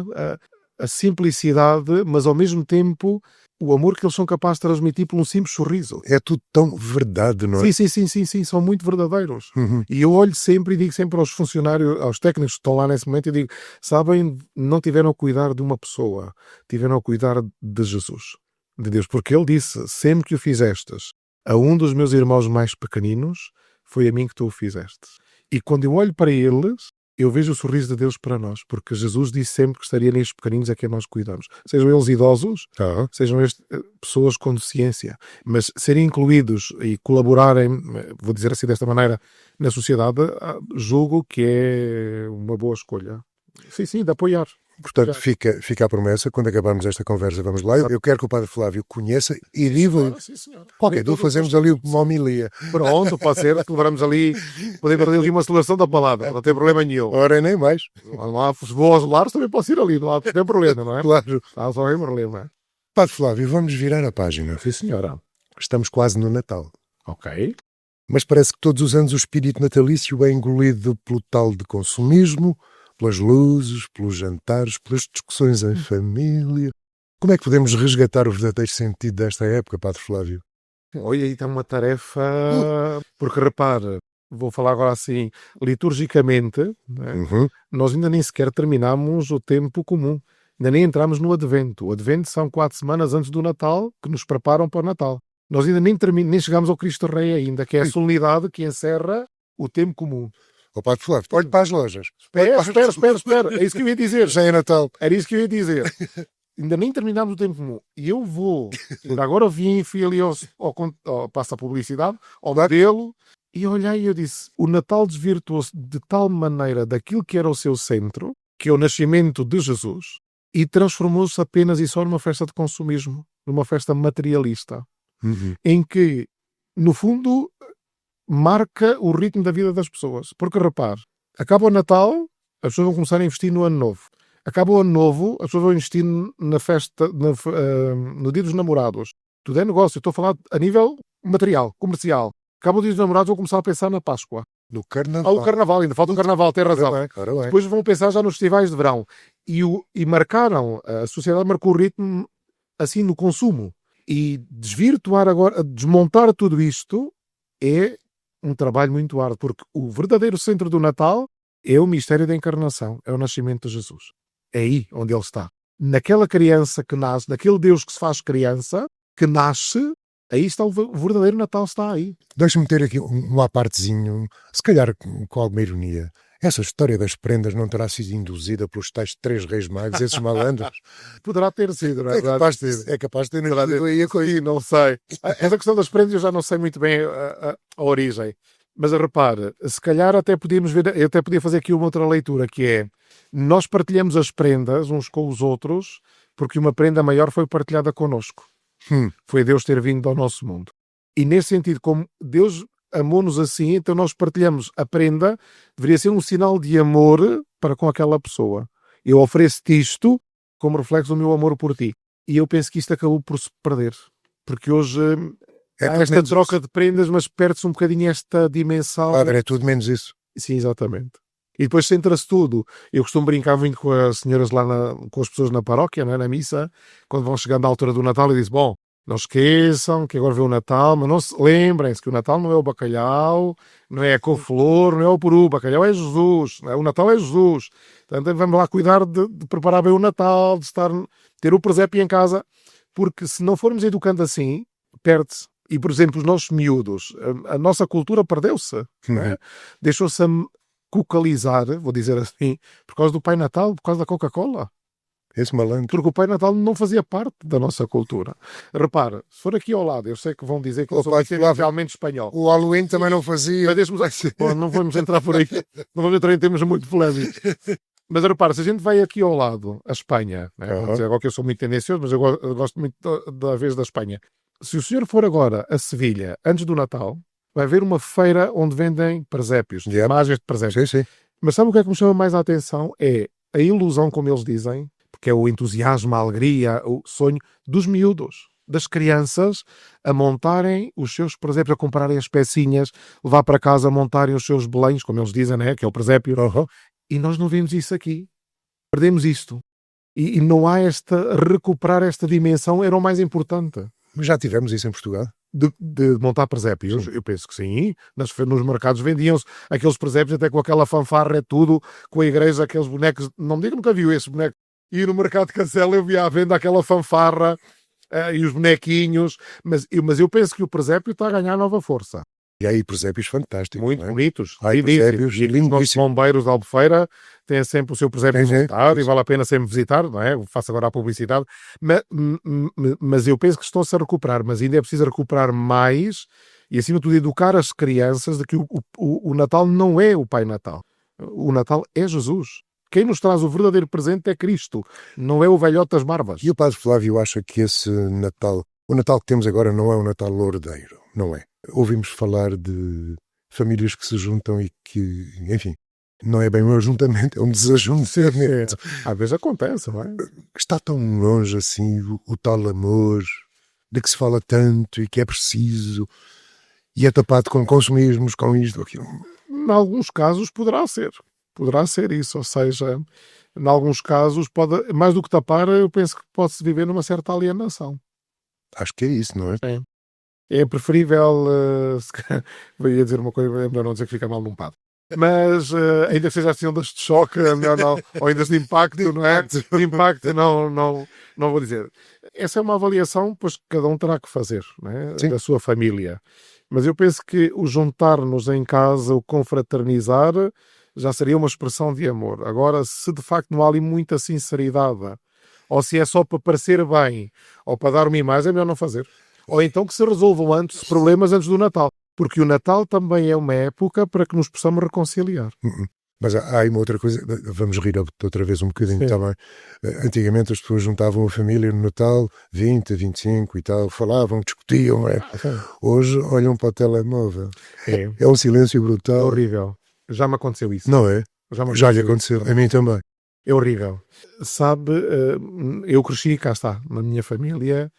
C: A simplicidade, mas ao mesmo tempo o amor que eles são capazes de transmitir por um simples sorriso.
A: É tudo tão verdade, não é?
C: Sim, são muito verdadeiros. E eu olho sempre e digo sempre aos funcionários, aos técnicos que estão lá nesse momento, e digo, sabem, não tiveram a cuidar de uma pessoa, tiveram a cuidar de Jesus, de Deus, porque ele disse, sempre que o fizestes a um dos meus irmãos mais pequeninos, foi a mim que tu o fizeste. E quando eu olho para eles, eu vejo o sorriso de Deus para nós, porque Jesus disse sempre que estaria nestes pequeninos a quem nós cuidamos. Sejam eles idosos, sejam pessoas com deficiência, mas serem incluídos e colaborarem, vou dizer assim desta maneira, na sociedade, julgo que é uma boa escolha. Sim, de apoiar.
A: Portanto, fica a promessa, quando acabarmos esta conversa, vamos lá. Eu quero que o Padre Flávio conheça e diga qualquer dia fazemos ali uma homilia.
C: Pronto, pode ser, celebramos ali, podemos fazer ali uma celebração da palavra, não tem problema nenhum.
A: Ora, nem mais.
C: Se vou aos lares, também posso ir ali, não tem problema, não é?
A: Claro.
C: Só é problema.
A: Padre Flávio, vamos virar a página.
C: Sim, senhora.
A: Estamos quase no Natal.
C: Ok.
A: Mas parece que todos os anos o espírito natalício é engolido pelo tal de consumismo, pelas luzes, pelos jantares, pelas discussões em família. Como é que podemos resgatar o verdadeiro sentido desta época, Padre Flávio?
C: Olha, aí está uma tarefa, porque repare, vou falar agora assim, liturgicamente, né? Nós ainda nem sequer terminamos o tempo comum, ainda nem entramos no Advento. O Advento são 4 semanas antes do Natal, que nos preparam para o Natal. Nós ainda nem chegamos ao Cristo Rei ainda, que é a solenidade que encerra o tempo comum.
A: Padre Flávio, olhe para as lojas.
C: Espera. É isso que eu ia dizer.
A: Já é Natal.
C: Era isso que eu ia dizer. Ainda nem terminámos o tempo comum. E eu vou. Ainda agora fui ali passo a publicidade, ao modelo, e olhei e eu disse, o Natal desvirtuou-se de tal maneira daquilo que era o seu centro, que é o nascimento de Jesus, e transformou-se apenas e só numa festa de consumismo, numa festa materialista, em que, no fundo, marca o ritmo da vida das pessoas. Porque, repare, acaba o Natal, as pessoas vão começar a investir no Ano Novo. Acaba o Ano Novo, as pessoas vão investir na festa, no Dia dos Namorados. Tudo é negócio. Eu estou a falar a nível material, comercial. Acaba o Dia dos Namorados, vão começar a pensar na Páscoa.
A: No Carnaval.
C: O Carnaval, ainda falta o Carnaval, tem razão.
A: Ora bem.
C: Depois vão pensar já nos festivais de verão. E marcaram, a sociedade marcou o ritmo assim no consumo. E desvirtuar agora, desmontar tudo isto é um trabalho muito árduo, porque o verdadeiro centro do Natal é o mistério da encarnação, é o nascimento de Jesus. É aí onde ele está. Naquela criança que nasce, naquele Deus que se faz criança, que nasce, aí está o verdadeiro Natal, está aí.
A: Deixa-me ter aqui um apartezinho, se calhar com alguma ironia. Essa história das prendas não terá sido induzida pelos tais 3 reis magos, esses malandros?
C: Poderá ter sido, não é?
A: É capaz de ter.
C: Não sei. Essa questão das prendas eu já não sei muito bem a origem. Mas repare, se calhar até podíamos ver, eu até podia fazer aqui uma outra leitura, que é, nós partilhamos as prendas uns com os outros, porque uma prenda maior foi partilhada connosco. Foi Deus ter vindo ao nosso mundo. E nesse sentido, como Deus amou-nos assim, então nós partilhamos a prenda, deveria ser um sinal de amor para com aquela pessoa. Eu ofereço-te isto como reflexo do meu amor por ti. E eu penso que isto acabou por se perder. Porque hoje há esta troca de prendas, mas perde-se um bocadinho esta dimensão.
A: Padre, é tudo menos isso.
C: Sim, exatamente. E depois centra-se tudo. Eu costumo brincar muito com as senhoras lá, com as pessoas na paróquia, não é? Na missa, quando vão chegando à altura do Natal, e dizem, bom, não esqueçam que agora vem o Natal, mas não se lembrem-se que o Natal não é o bacalhau, não é a couve-flor, não é o peru, o bacalhau é Jesus, não é? O Natal é Jesus. Portanto, vamos lá cuidar de preparar bem o Natal, de ter o presépio em casa, porque se não formos educando assim, perde-se. E, por exemplo, os nossos miúdos, a nossa cultura perdeu-se, não é? Deixou-se cocalizar, vou dizer assim, por causa do Pai Natal, por causa da Coca-Cola.
A: Esse malandro.
C: Porque o Pai Natal não fazia parte da nossa cultura. Repara, se for aqui ao lado, eu sei que vão dizer que eu sou realmente espanhol.
A: O Halloween também não fazia.
C: Bom, não vamos entrar por aí. Não vamos entrar em temas muito polémicos. Mas repara, se a gente vai aqui ao lado, a Espanha, né? Vamos dizer agora que eu sou muito tendencioso, mas eu gosto muito da vez da Espanha. Se o senhor for agora a Sevilha, antes do Natal, vai ver uma feira onde vendem presépios, imagens de presépios.
A: Sim.
C: Mas sabe o que é que me chama mais a atenção? É a ilusão, como eles dizem, porque é o entusiasmo, a alegria, o sonho dos miúdos, das crianças, a montarem os seus presépios, a comprarem as pecinhas, levar para casa, a montarem os seus beléns, como eles dizem, né? Que é o presépio. E nós não vemos isso aqui. Perdemos isto. E não há recuperar esta dimensão, era o mais importante.
A: Mas já tivemos isso em Portugal?
C: De montar presépios, eu penso que sim. Nos mercados vendiam-se aqueles presépios até com aquela fanfarra, é tudo, com a igreja, aqueles bonecos. Não me digo que nunca viu esse boneco. E no mercado de Cancela eu via à venda aquela fanfarra e os bonequinhos. Mas eu penso que o presépio está a ganhar nova força.
A: E aí presépios fantásticos.
C: Muito bonitos.
A: Aí presépios
C: e os nossos bombeiros de Albufeira têm sempre o seu presépio visitado e vale a pena sempre visitar, não é? Faço agora a publicidade. Mas eu penso que estão-se a recuperar, mas ainda é preciso recuperar mais e, acima de tudo, educar as crianças de que o Natal não é o Pai Natal. O Natal é Jesus. Quem nos traz o verdadeiro presente é Cristo, não é o velhote das barbas.
A: E o Padre Flávio acha que esse Natal, o Natal que temos agora não é um Natal lordeiro, não é? Ouvimos falar de famílias que se juntam e que, enfim, não é bem um ajuntamento, é um desajuntamento.
C: Às vezes acontece, não é?
A: Está tão longe assim o tal amor de que se fala tanto e que é preciso e é tapado com consumismos, com isto, aquilo.
C: Em alguns casos poderá ser isso, ou seja, em alguns casos pode, mais do que tapar, eu penso que pode-se viver numa certa alienação.
A: Acho que é isso, não é?
C: É preferível, ia dizer uma coisa, é melhor não dizer que fica mal num padre. Mas ainda que seja assim ondas de choque, melhor não, ou ainda de impacto, não é? De impacto, não vou dizer. Essa é uma avaliação, pois que cada um terá que fazer, não é? Da sua família. Mas eu penso que o juntar-nos em casa, o confraternizar, já seria uma expressão de amor. Agora, se de facto não há ali muita sinceridade, ou se é só para parecer bem, ou para dar uma imagem, é melhor não fazer. Ou então que se resolvam antes problemas antes do Natal. Porque o Natal também é uma época para que nos possamos reconciliar.
A: Mas há aí uma outra coisa, vamos rir outra vez um bocadinho também. Antigamente as pessoas juntavam a família no Natal, 20, 25 e tal, falavam, discutiam. Hoje olham para o telemóvel. É um silêncio brutal.
C: É horrível. Já me aconteceu isso.
A: Não é? Já lhe aconteceu. A mim também.
C: É horrível. Sabe, eu cresci, cá está, na minha família,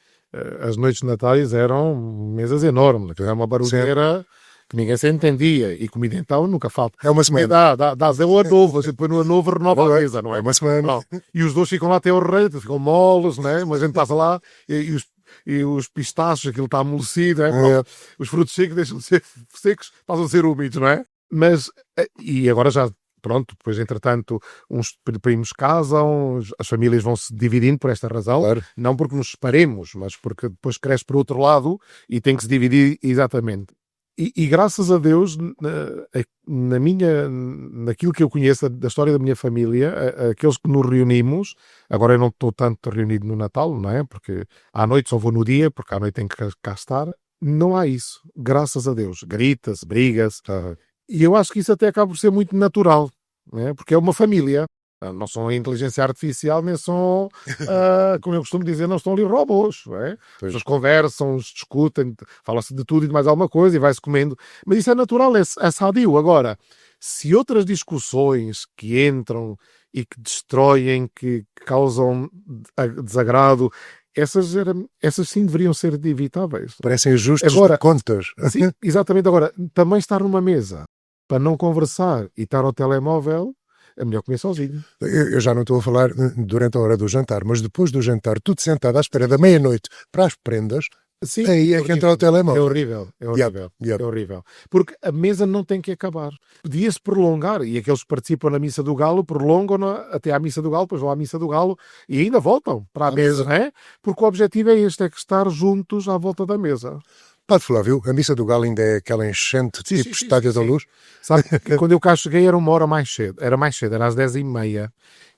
C: as noites de Natais eram mesas enormes. Era uma barulheira que ninguém se entendia. E comida então nunca falta.
A: É uma semana.
C: Dás o ano novo. Você depois no ano novo renova a mesa, não é?
A: É uma semana.
C: Não. E os dois ficam lá até ao rei, ficam moles, não é? Mas a gente passa lá e os pistachos, aquilo está amolecido, os frutos secos deixam de ser secos, passam a ser úmidos, não é? Mas, e agora já, pronto, depois entretanto uns primos casam, as famílias vão se dividindo por esta razão, não porque nos separemos, mas porque depois cresce para o outro lado e tem que se dividir exatamente. E graças a Deus, naquilo que eu conheço da história da minha família, aqueles que nos reunimos, agora eu não estou tanto reunido no Natal, não é? Porque à noite só vou no dia, porque à noite tenho que cá estar. Não há isso, graças a Deus. Grita-se, briga-se. E eu acho que isso até acaba por ser muito natural, né? Porque é uma família. Não são a inteligência artificial, nem são, como eu costumo dizer, não estão ali robôs. Não é? As pessoas conversam, discutem, fala-se de tudo e de mais alguma coisa e vai-se comendo. Mas isso é natural, é sadio. Agora, se outras discussões que entram e que destroem, que causam desagrado, essas sim deveriam ser evitáveis.
A: Parecem ajustes de contas.
C: Sim, exatamente. Agora, também estar numa mesa para não conversar e estar ao telemóvel, é melhor comer sozinho.
A: Eu já não estou a falar durante a hora do jantar, mas depois do jantar, tudo sentado à espera da meia-noite para as prendas,
C: Sim,
A: aí é que entra o
C: É
A: telemóvel.
C: horrível, é horrível,
A: Yep.
C: é horrível. Porque a mesa não tem que acabar. Podia-se prolongar, e aqueles que participam na Missa do Galo prolongam até à Missa do Galo, depois vão à Missa do Galo e ainda voltam para a mesa, não é? Porque o objetivo é este, é que estar juntos à volta da mesa.
A: Padre Flávio, a Missa do Galo ainda é aquela enchente tipo Estádio da Luz?
C: Sabe, que quando eu cá cheguei era uma hora mais cedo, era às 10h30,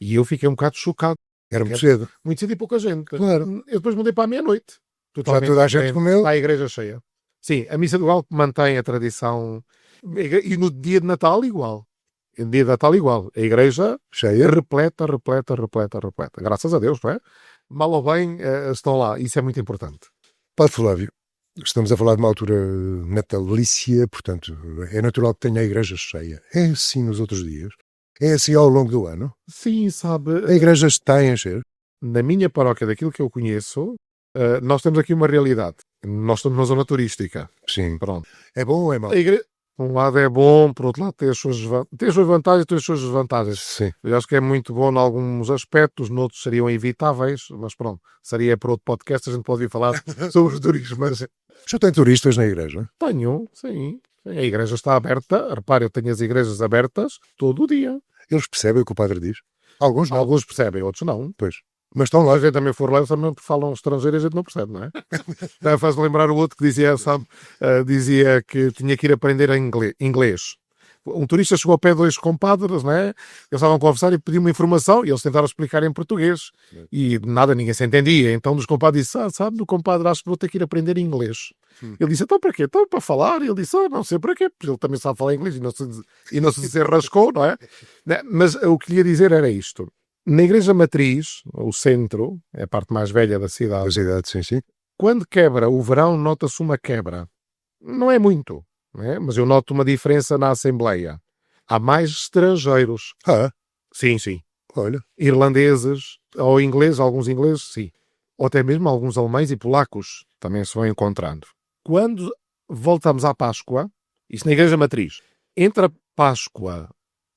C: e eu fiquei um bocado chocado.
A: Era muito cedo.
C: Muito cedo e pouca gente.
A: Claro.
C: Eu depois mudei para a meia-noite.
A: Já toda a gente comeu.
C: Está a igreja cheia. Sim, a Missa do Galo mantém a tradição. E no dia de Natal igual. No dia de Natal igual. A igreja
A: Cheia.
C: repleta. Graças a Deus, não é? Mal ou bem estão lá. Isso é muito importante.
A: Padre Flávio, estamos a falar de uma altura natalícia, portanto, é natural que tenha a igreja cheia. É assim nos outros dias? É assim ao longo do ano?
C: Sim, sabe.
A: A igreja está a encher?
C: Na minha paróquia, daquilo que eu conheço, nós temos aqui uma realidade. Nós estamos numa zona turística.
A: Sim.
C: Pronto.
A: É bom ou é mau?
C: A igreja, por um lado é bom, por outro lado tem as suas vantagens e tem as suas desvantagens.
A: Sim.
C: Eu acho que é muito bom em alguns aspectos, noutros seriam evitáveis, mas pronto, seria para outro podcast, a gente pode vir falar sobre o turismo. Mas
A: Já tem turistas na igreja?
C: tenho, sim. A igreja está aberta, repare, eu tenho as igrejas abertas todo o dia.
A: Eles percebem o que o padre diz? Alguns não.
C: Alguns percebem, outros não.
A: Pois. Mas estão
C: Se
A: lá.
C: a gente também for lá, eles também falam estrangeiro e a gente não percebe, não é? Faz-me lembrar o outro que dizia, sabe, dizia que tinha que ir aprender inglês. Um turista chegou ao pé de dois compadres, não é? Eles estavam a conversar e pediu uma informação e eles tentaram explicar em português. E nada, ninguém se entendia. Então um dos compadres disse, sabe, o compadre, acho que vou ter que ir aprender inglês. Ele disse, então para quê? Então para falar. E ele disse, não sei para quê, porque ele também sabe falar inglês e não se rascou, não é? Mas o que lhe ia dizer era isto. Na igreja matriz, o centro, é a parte mais velha da cidade,
A: Sim.
C: quando quebra o verão, nota-se uma quebra. Não é muito, não é? Mas eu noto uma diferença na Assembleia. Há mais estrangeiros.
A: Ah,
C: Sim.
A: olha.
C: Irlandeses, ou ingleses, alguns ingleses, sim. Ou até mesmo alguns alemães e polacos também se vão encontrando. Quando voltamos à Páscoa, isso na igreja matriz, entre a Páscoa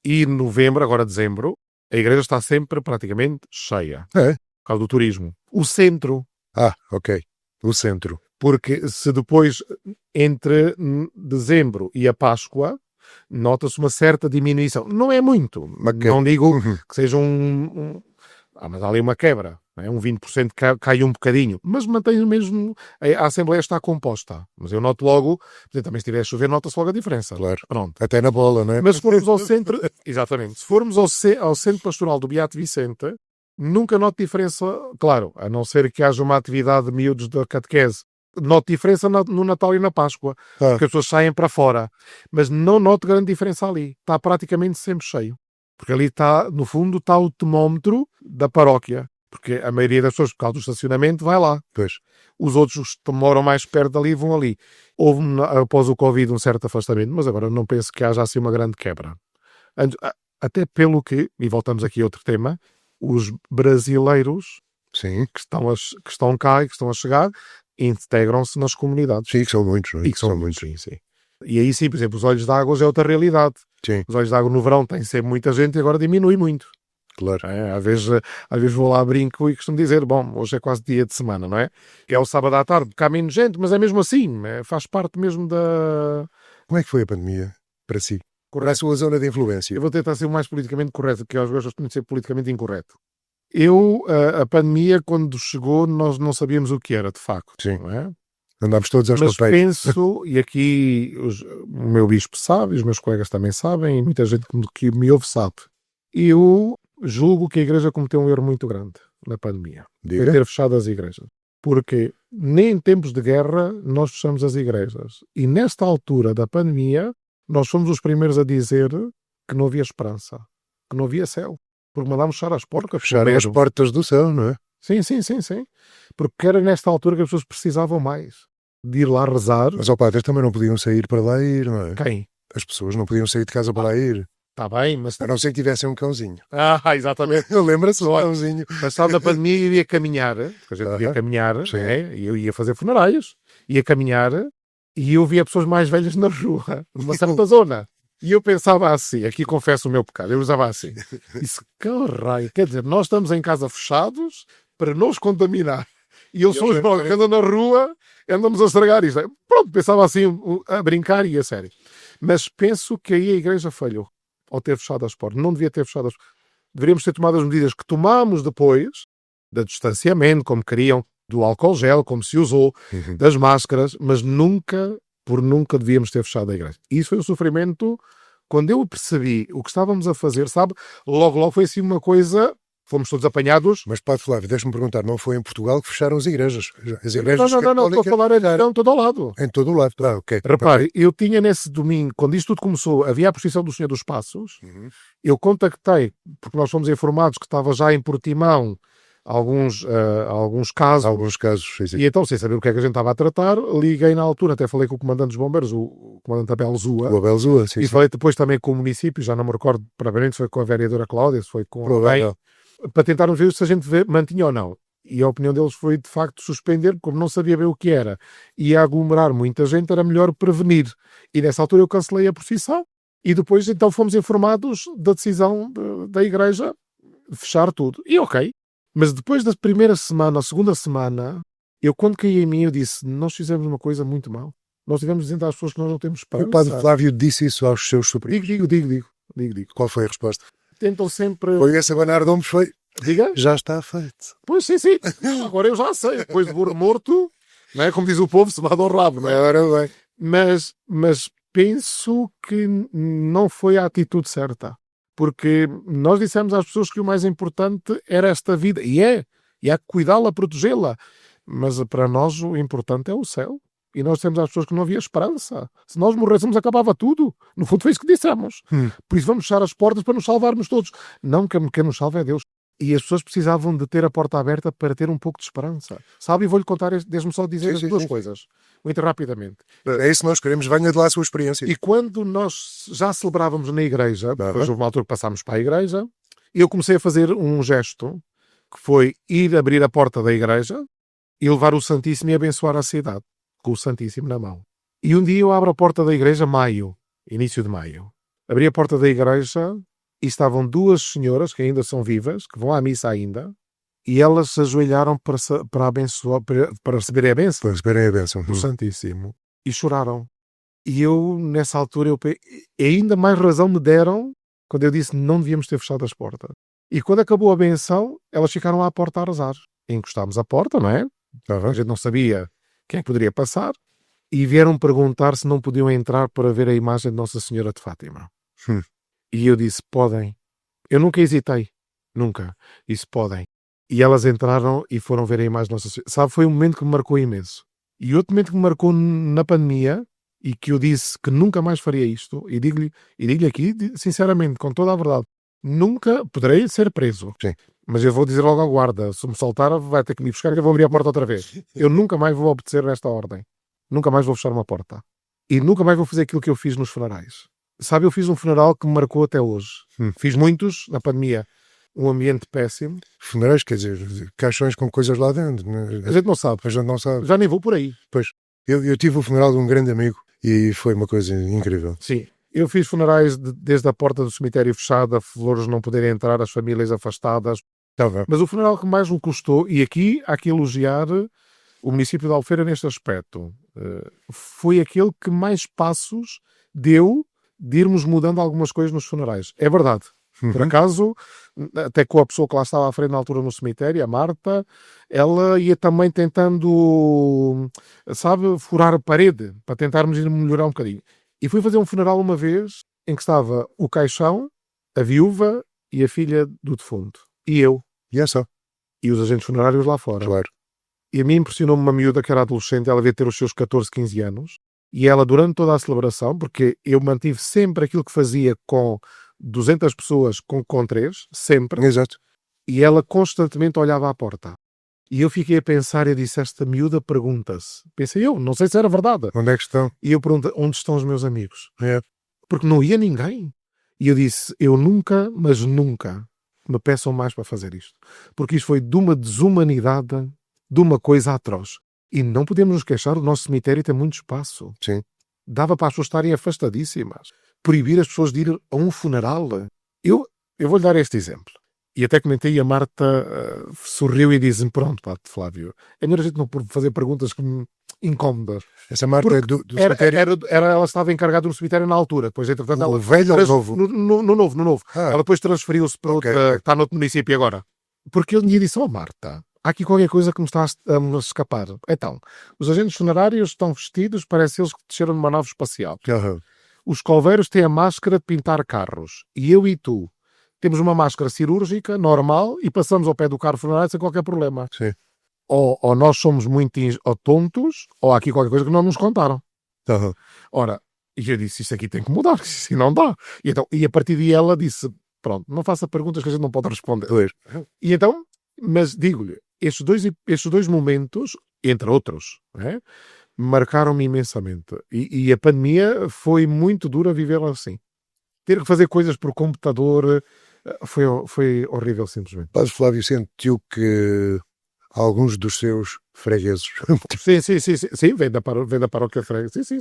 C: e novembro, agora dezembro, a igreja está sempre praticamente cheia.
A: É?
C: Por causa do turismo. O centro.
A: Ah, ok. O centro.
C: Porque se depois, entre dezembro e a Páscoa, nota-se uma certa diminuição. Não é muito. Não digo que seja mas há ali uma quebra. Não é? Um 20% cai um bocadinho. Mas mantém mesmo... A Assembleia está composta. Mas eu noto logo... Também se estiver a chover, nota-se logo a diferença.
A: Claro.
C: Pronto.
A: Até na bola, não é?
C: Mas se formos ao centro... Exatamente. Se formos ao centro pastoral do Beato Vicente, nunca noto diferença... Claro, a não ser que haja uma atividade de miúdos da catequese. Noto diferença no Natal e na Páscoa. Porque as pessoas saem para fora. Mas não noto grande diferença ali. Está praticamente sempre cheio. Porque ali está, no fundo, está o termómetro da paróquia. Porque a maioria das pessoas, por causa do estacionamento, vai lá.
A: Pois.
C: Os outros que moram mais perto dali vão ali. Houve, após o Covid, um certo afastamento, mas agora não penso que haja assim uma grande quebra. Até pelo que, e voltamos aqui a outro tema, os brasileiros
A: Sim.
C: que estão cá e que estão a chegar, integram-se nas comunidades.
A: Sim, que são muitos, não é?
C: E que são muitos, sim. E aí sim, por exemplo, os Olhos d'Água é outra realidade.
A: Sim.
C: Os Olhos d'Água no verão têm sempre muita gente e agora diminui muito.
A: Claro.
C: Às vezes vou lá, brinco e costumo dizer, bom, hoje é quase dia de semana, não é? Que é o sábado à tarde, cá menos gente, mas é mesmo assim, faz parte mesmo da...
A: Como é que foi a pandemia para si? Para a sua zona de influência?
C: Eu vou tentar ser o mais politicamente correto, porque às vezes eu costumo ser politicamente incorreto. A pandemia, quando chegou, nós não sabíamos o que era, de facto.
A: Sim.
C: Não é?
A: Andámos todos aos
C: Mas
A: papéis.
C: penso, e aqui o meu bispo sabe, os meus colegas também sabem, e muita gente que me ouve sabe, eu julgo que a igreja cometeu um erro muito grande na pandemia.
A: Diga.
C: Foi ter fechado as igrejas. Porque nem em tempos de guerra nós fechamos as igrejas. E nesta altura da pandemia, nós fomos os primeiros a dizer que não havia esperança, que não havia céu. Porque mandámos fechar as portas.
A: Fecharem as portas do céu, não é?
C: Sim. Porque era nesta altura que as pessoas precisavam mais de ir lá rezar.
A: Mas, padres também não podiam sair para lá ir, não é?
C: Quem?
A: As pessoas não podiam sair de casa para lá ir.
C: Está bem, mas...
A: A não ser que tivessem um cãozinho.
C: Exatamente.
A: Lembra-se do cãozinho.
C: Mas sabe, na pandemia eu ia caminhar, porque a gente ia caminhar, e eu ia fazer funerais, ia caminhar, e eu via pessoas mais velhas na rua, numa certa zona. E eu pensava assim, aqui confesso o meu pecado, eu usava assim. Isso, que raio, quer dizer, nós estamos em casa fechados para nos contaminar. E eles são os maus que andam na rua, andamos a estragar isto. Pronto, pensava assim, a brincar e a sério. Mas penso que aí a igreja falhou ao ter fechado as portas. Não devia ter fechado as portas. Deveríamos ter tomado as medidas que tomámos depois, do distanciamento, como queriam, do álcool gel, como se usou, das máscaras, mas nunca devíamos ter fechado a igreja. E isso foi um sofrimento. Quando eu percebi o que estávamos a fazer, sabe, logo foi assim uma coisa, fomos todos apanhados.
A: Mas, Padre Flávio, deixa-me perguntar, não foi em Portugal que fecharam as igrejas? As igrejas
C: Não, estou a falar em todo o lado.
A: Em todo o lado, ok.
C: Repare, eu tinha nesse domingo, quando isto tudo começou, havia a procissão do Senhor dos Passos, eu contactei, porque nós fomos informados que estava já em Portimão alguns casos.
A: Alguns casos, sim.
C: E então, sem saber o que é que a gente estava a tratar, liguei na altura, até falei com o comandante dos bombeiros, o comandante Abel Zua.
A: O Abel Zua, sim.
C: E falei depois também com o município, já não me recordo provavelmente se foi com a vereadora Cláudia, se foi com alguém, para tentarmos ver se a gente mantinha ou não. E a opinião deles foi, de facto, suspender, como não sabia bem o que era. E a aglomerar muita gente, era melhor prevenir. E nessa altura eu cancelei a procissão. E depois, então, fomos informados da decisão da igreja de fechar tudo. E ok. Mas depois da primeira semana, ou segunda semana, eu quando caí em mim, eu disse, nós fizemos uma coisa muito mal. Nós tivemos de dizer às pessoas que nós não temos esperança.
A: O Padre Flávio disse isso aos seus superiores?
C: Digo.
A: Qual foi a resposta?
C: Tentam sempre...
A: Foi esse abanar de ombros, foi...
C: Diga?
A: Já está feito.
C: Pois sim. Agora eu já sei. Depois de burro morto, não é? Como diz o povo, se manda ao rabo, não é?
A: Ora bem.
C: Mas penso que não foi a atitude certa. Porque nós dissemos às pessoas que o mais importante era esta vida. E há que cuidá-la, protegê-la. Mas para nós o importante é o céu. E nós dissemos às pessoas que não havia esperança. Se nós morrêssemos, acabava tudo. No fundo foi isso que dissemos. Por isso vamos fechar as portas para nos salvarmos todos. Não, quem nos salva é Deus. E as pessoas precisavam de ter a porta aberta para ter um pouco de esperança. Sabe? E vou-lhe contar, deixe-me só dizer as duas coisas. Muito rapidamente.
A: É isso que nós queremos. Venha de lá a sua experiência.
C: E quando nós já celebrávamos na igreja, depois houve uma altura que passámos para a igreja, eu comecei a fazer um gesto, que foi ir abrir a porta da igreja e levar o Santíssimo e abençoar a cidade, com o Santíssimo na mão. E um dia eu abro a porta da igreja, início de maio. Abri a porta da igreja e estavam duas senhoras, que ainda são vivas, que vão à missa ainda, e elas se ajoelharam para abençoar, para receberem a bênção.
A: Para receberem a bênção.
C: Do Santíssimo. E choraram. E eu, nessa altura, ainda mais razão me deram quando eu disse que não devíamos ter fechado as portas. E quando acabou a benção, elas ficaram à porta a rezar. Encostámos a porta, não é? A gente não sabia quem é que poderia passar. E vieram perguntar se não podiam entrar para ver a imagem de Nossa Senhora de Fátima. E eu disse, podem. Eu nunca hesitei. Nunca. Disse, podem. E elas entraram e foram ver a imagem de Nossa Senhora. Sabe, foi um momento que me marcou imenso. E outro momento que me marcou na pandemia, e que eu disse que nunca mais faria isto, e digo-lhe aqui, sinceramente, com toda a verdade, nunca poderei ser preso.
A: Sim.
C: Mas eu vou dizer logo ao guarda, se me soltar, vai ter que me buscar, que eu vou abrir a porta outra vez. Eu nunca mais vou obedecer esta ordem. Nunca mais vou fechar uma porta. E nunca mais vou fazer aquilo que eu fiz nos funerais. Sabe, eu fiz um funeral que me marcou até hoje. Fiz muitos na pandemia. Um ambiente péssimo.
A: Funerais, quer dizer, caixões com coisas lá dentro. Né?
C: A gente não sabe.
A: A gente não sabe.
C: Já nem vou por aí.
A: Pois. Eu tive o funeral de um grande amigo e foi uma coisa incrível.
C: Sim. Eu fiz funerais desde a porta do cemitério fechada, flores não poderem entrar, as famílias afastadas. Mas o funeral que mais me custou, e aqui há que elogiar o município de Albufeira neste aspecto, foi aquele que mais passos deu de irmos mudando algumas coisas nos funerais. É verdade. Por acaso, até com a pessoa que lá estava à frente na altura no cemitério, a Marta, ela ia também tentando, sabe, furar a parede, para tentarmos ir melhorar um bocadinho. E fui fazer um funeral uma vez, em que estava o caixão, a viúva e a filha do defunto. E eu.
A: E é só.
C: E os agentes funerários lá fora.
A: Claro.
C: E a mim impressionou-me uma miúda que era adolescente, ela devia ter os seus 14, 15 anos, e ela, durante toda a celebração, porque eu mantive sempre aquilo que fazia com 200 pessoas com 3, sempre.
A: Exato.
C: E ela constantemente olhava à porta. E eu fiquei a pensar, eu disse, esta miúda pergunta-se. Pensei eu, não sei se era verdade.
A: Onde é que estão?
C: E eu perguntei, onde estão os meus amigos?
A: É.
C: Porque não ia ninguém. E eu disse, eu nunca, mas nunca me peçam mais para fazer isto. Porque isto foi de uma desumanidade, de uma coisa atroz. E não podemos nos queixar, o nosso cemitério tem muito espaço.
A: Sim.
C: Dava para as pessoas estarem afastadíssimas. proibir as pessoas de ir a um funeral. Eu vou-lhe dar este exemplo. E até comentei e a Marta sorriu e disse-me, pronto, pá, Flávio, é melhor a gente não fazer perguntas que me incómodas.
A: Essa Marta é do cemitério?
C: Ela estava encarregada no cemitério na altura. Depois, entretanto,
A: O velho ou o novo?
C: No novo.
A: Ah.
C: Ela depois transferiu-se para outra, que está noutro município agora. Porque ele lhe disse, Marta, há aqui qualquer coisa que me está a escapar. Então, os agentes funerários estão vestidos, parece eles que desceram numa nave espacial.
A: Uhum.
C: Os coveiros têm a máscara de pintar carros. E eu e tu temos uma máscara cirúrgica, normal, e passamos ao pé do carro funerário sem qualquer problema.
A: Sim.
C: Ou nós somos muito tontos, ou há aqui qualquer coisa que não nos contaram.
A: Uhum.
C: Ora, e eu disse, isto aqui tem que mudar, assim não dá. E a partir daí ela disse, pronto, não faça perguntas que a gente não pode responder.
A: Pois.
C: E então, mas digo-lhe, estes dois momentos, entre outros, marcaram-me imensamente. E a pandemia foi muito dura vivê-la assim. Ter que fazer coisas por computador foi horrível, simplesmente.
A: Padre Flávio sentiu que alguns dos seus fregueses
C: Sim, vem da paróquia freguesa. Sim.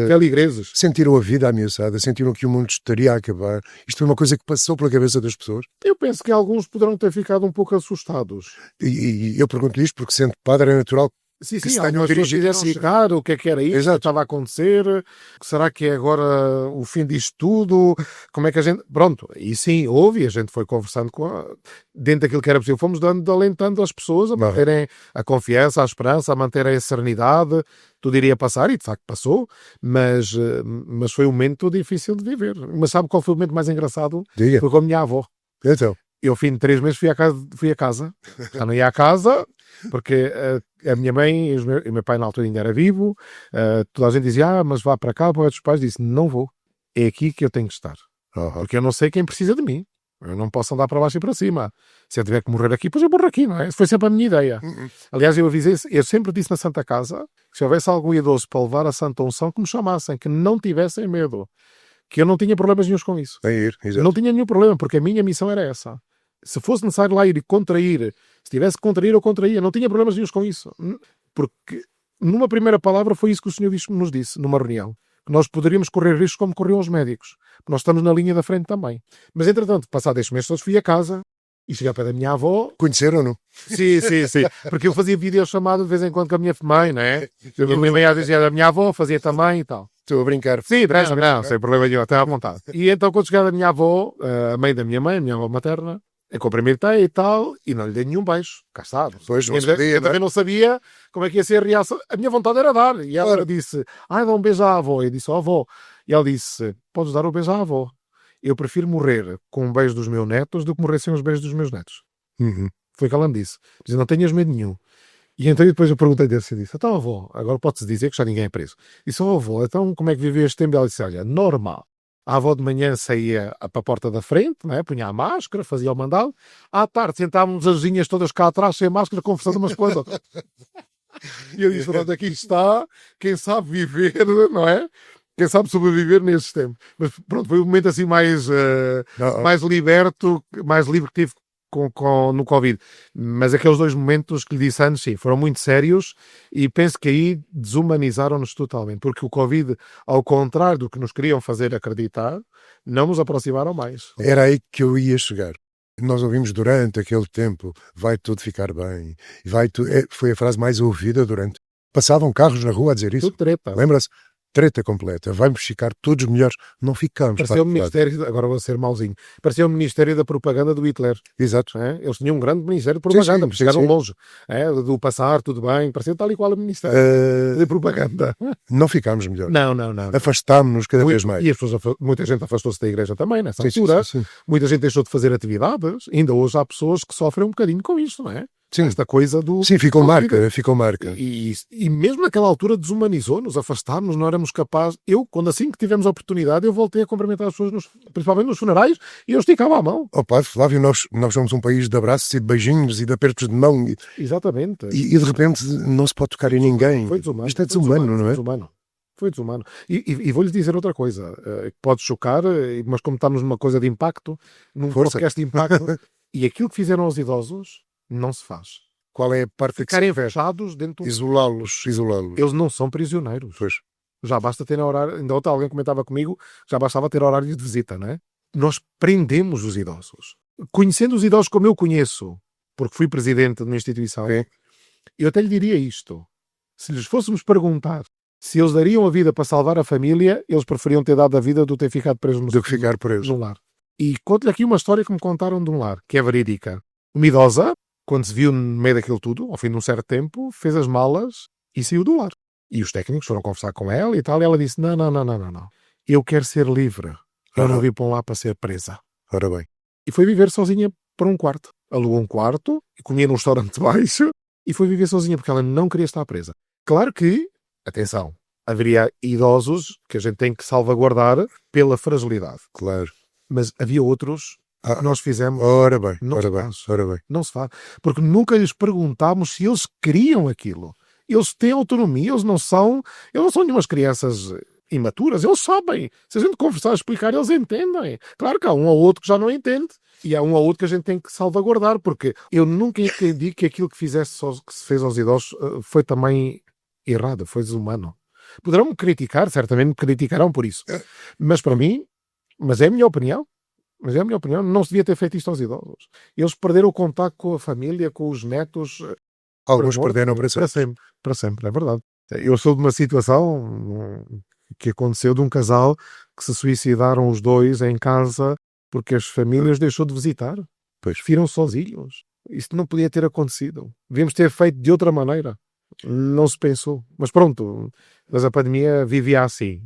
C: Feligreses.
A: sentiram a vida ameaçada, sentiram que o mundo estaria a acabar. Isto foi uma coisa que passou pela cabeça das pessoas.
C: Eu penso que alguns poderão ter ficado um pouco assustados.
A: E eu pergunto-lhe isto porque, sendo padre, é natural
C: Sim,
A: que se tenham
C: algumas pessoas
A: dirigido
C: quiseram
A: assim.
C: chegar, o que é que era isto, o que estava a acontecer, será que é agora o fim disto tudo, como é que a gente... Pronto, e sim, houve, e a gente foi conversando dentro daquilo que era possível, fomos alentando as pessoas a manterem a confiança, a esperança, a manterem a serenidade, tudo iria passar, e de facto passou, mas foi um momento difícil de viver. Mas sabe qual foi o momento mais engraçado?
A: Diga.
C: Foi com a minha avó.
A: Então.
C: Eu, ao fim de 3 meses, fui a casa. Já não ia à casa, porque a minha mãe e o meu pai na altura ainda era vivo. Toda a gente dizia, mas vá para cá, para os pais. Disse, não vou. É aqui que eu tenho que estar. Porque eu não sei quem precisa de mim. Eu não posso andar para baixo e para cima. Se eu tiver que morrer aqui, pois eu morro aqui, não é? Foi sempre a minha ideia. Aliás, eu sempre disse na Santa Casa, que se houvesse algum idoso para levar a Santa Unção, que me chamassem, que não tivessem medo. Que eu não tinha problemas nenhums com isso. Não tinha nenhum problema, porque a minha missão era essa. Se fosse necessário lá ir e contrair, se tivesse que contrair, eu contraía. Não tinha problemas nenhums com isso. Porque, numa primeira palavra, foi isso que o Senhor nos disse, numa reunião. Que nós poderíamos correr riscos como corriam os médicos. Porque nós estamos na linha da frente também. Mas, entretanto, passado estes meses todos, fui a casa e cheguei ao pé da minha avó.
A: Conheceram-no?
C: Sim. Porque eu fazia videochamada de vez em quando com a minha mãe, não é? Eu me lembro dizia da minha avó, fazia também e tal.
A: Estou a brincar.
C: Sim, não, sem problema nenhum, até à vontade. E então, quando chegar a minha avó, a mãe da minha mãe, a minha avó materna, eu cumprimentei e tal, e não lhe dei nenhum beijo. Cá está.
A: Pois, não sabia,
C: eu também não sabia como é que ia ser a reação. A minha vontade era dar. E ela disse, dá um beijo à avó. Eu disse, avó. E ela disse, podes dar o beijo à avó. Eu prefiro morrer com um beijo dos meus netos do que morrer sem os beijos dos meus netos. Foi o que ela me disse. Diz, não tenhas medo nenhum. E então depois eu perguntei desse e disse, então avó, agora pode-se dizer que já ninguém é preso. Disse, avó, então como é que viveu este tempo? Ela disse, olha, normal. A avó de manhã saía para a porta da frente, não é? Punha a máscara, fazia o mandado. À tarde sentávamos as vizinhas todas cá atrás, sem máscara, conversando umas com as outras. E eu disse, pronto, aqui está, quem sabe viver, não é? Quem sabe sobreviver nesses tempos. Mas pronto, foi um momento assim mais liberto, mais livre que tive no Covid. Mas aqueles 2 momentos que lhe disse antes, sim, foram muito sérios e penso que aí desumanizaram-nos totalmente, porque o Covid, ao contrário do que nos queriam fazer acreditar, não nos aproximaram mais.
A: Era aí que eu ia chegar. Nós ouvimos durante aquele tempo, vai tudo ficar bem, foi a frase mais ouvida durante. Passavam carros na rua a dizer isso.
C: Tudo treta.
A: Lembra-se? Treta completa, vamos ficar todos melhores, não ficamos.
C: Parecia o Ministério, agora vou ser mauzinho, parecia o Ministério da Propaganda do Hitler.
A: Exato.
C: Eles tinham um grande Ministério de Propaganda,
A: sim,
C: chegaram longe, do passar, tudo bem, parecia tal e qual o Ministério de Propaganda.
A: Não ficámos melhor.
C: Não.
A: Afastámos-nos cada vez mais.
C: E muita gente afastou-se da igreja também, nessa altura. Sim. Muita gente deixou de fazer atividades, ainda hoje há pessoas que sofrem um bocadinho com isto, não é?
A: Sim.
C: Esta coisa do...
A: Sim, ficou marca.
C: E mesmo naquela altura desumanizou-nos, afastámos, não éramos capazes. Assim que tivemos a oportunidade, eu voltei a cumprimentar as pessoas, principalmente nos funerais, e eu esticava a mão.
A: Padre Flávio, nós somos um país de abraços e de beijinhos e de apertos de mão.
C: Exatamente.
A: E de repente não se pode tocar em ninguém.
C: Foi desumano.
A: Isto é desumano, não é?
C: Foi desumano. E vou-lhes dizer outra coisa, que pode chocar, mas como estamos numa coisa de impacto, num podcast de impacto, e aquilo que fizeram aos idosos não se faz.
A: Qual é a parte
C: ficarem fechados dentro...
A: Isolá-los.
C: Eles não são prisioneiros.
A: Pois.
C: Já basta ter horário. Ainda ontem alguém comentava comigo, já bastava ter horário de visita, não é? Nós prendemos os idosos. Conhecendo os idosos como eu conheço, porque fui presidente de uma instituição, eu até lhe diria isto. Se lhes fôssemos perguntar se eles dariam a vida para salvar a família, eles preferiam ter dado a vida do que ter ficado preso
A: Do que ficar preso.
C: no lar. E conto-lhe aqui uma história que me contaram de um lar, que é verídica. Uma idosa, quando se viu no meio daquilo tudo, ao fim de um certo tempo, fez as malas e saiu do lar. E os técnicos foram conversar com ela e tal, e ela disse, não. Eu quero ser livre. Eu não vim para um lar para ser presa.
A: Ora bem.
C: E foi viver sozinha para um quarto. Alugou um quarto, comia num restaurante baixo e foi viver sozinha porque ela não queria estar presa. Claro que, atenção, haveria idosos que a gente tem que salvaguardar pela fragilidade.
A: Claro.
C: Mas havia outros que nós fizemos.
A: Ora bem.
C: Não se faz. Porque nunca lhes perguntámos se eles queriam aquilo. Eles têm autonomia, eles não são nenhumas crianças imaturas, eles sabem. Se a gente conversar, explicar, eles entendem. Claro que há um ou outro que já não entende. E há um ou outro que a gente tem que salvaguardar, porque eu nunca entendi que aquilo que se fez aos idosos foi também errado, foi desumano. Poderão me criticar, certamente me criticarão por isso. Mas para mim, mas é a minha opinião, não se devia ter feito isto aos idosos. Eles perderam o contacto com a família, com os netos.
A: Alguns perderam para
C: sempre, é verdade. Eu sou de uma situação que aconteceu de um casal que se suicidaram os dois em casa porque as famílias deixou de visitar.
A: Pois.
C: Viram sozinhos. Isto não podia ter acontecido. Devíamos ter feito de outra maneira. Não se pensou. Mas pronto, mas a pandemia vivia assim.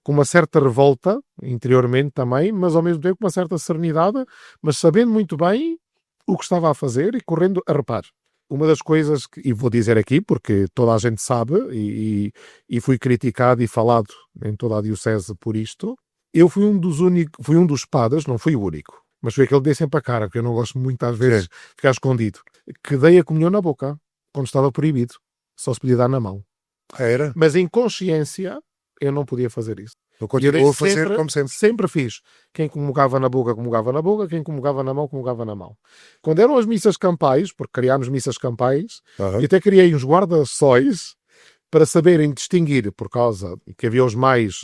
C: Com uma certa revolta, interiormente também, mas ao mesmo tempo com uma certa serenidade, mas sabendo muito bem o que estava a fazer e correndo a reparo. Uma das coisas que, e vou dizer aqui, porque toda a gente sabe, e fui criticado e falado em toda a diocese por isto, eu fui um dos padres, não fui o único, mas foi aquele que dei sempre a cara, porque eu não gosto muito às vezes de ficar escondido, que dei a comunhão na boca, quando estava proibido. Só se podia dar na mão.
A: Era?
C: Mas em consciência, eu não podia fazer isso.
A: Eu continuo a fazer como sempre.
C: Sempre fiz. Quem comungava na boca, comungava na boca. Quem comungava na mão, comungava na mão. Quando eram as missas campais, porque criámos missas campais, e até criei uns guarda-sóis para saberem distinguir, por causa que havia os mais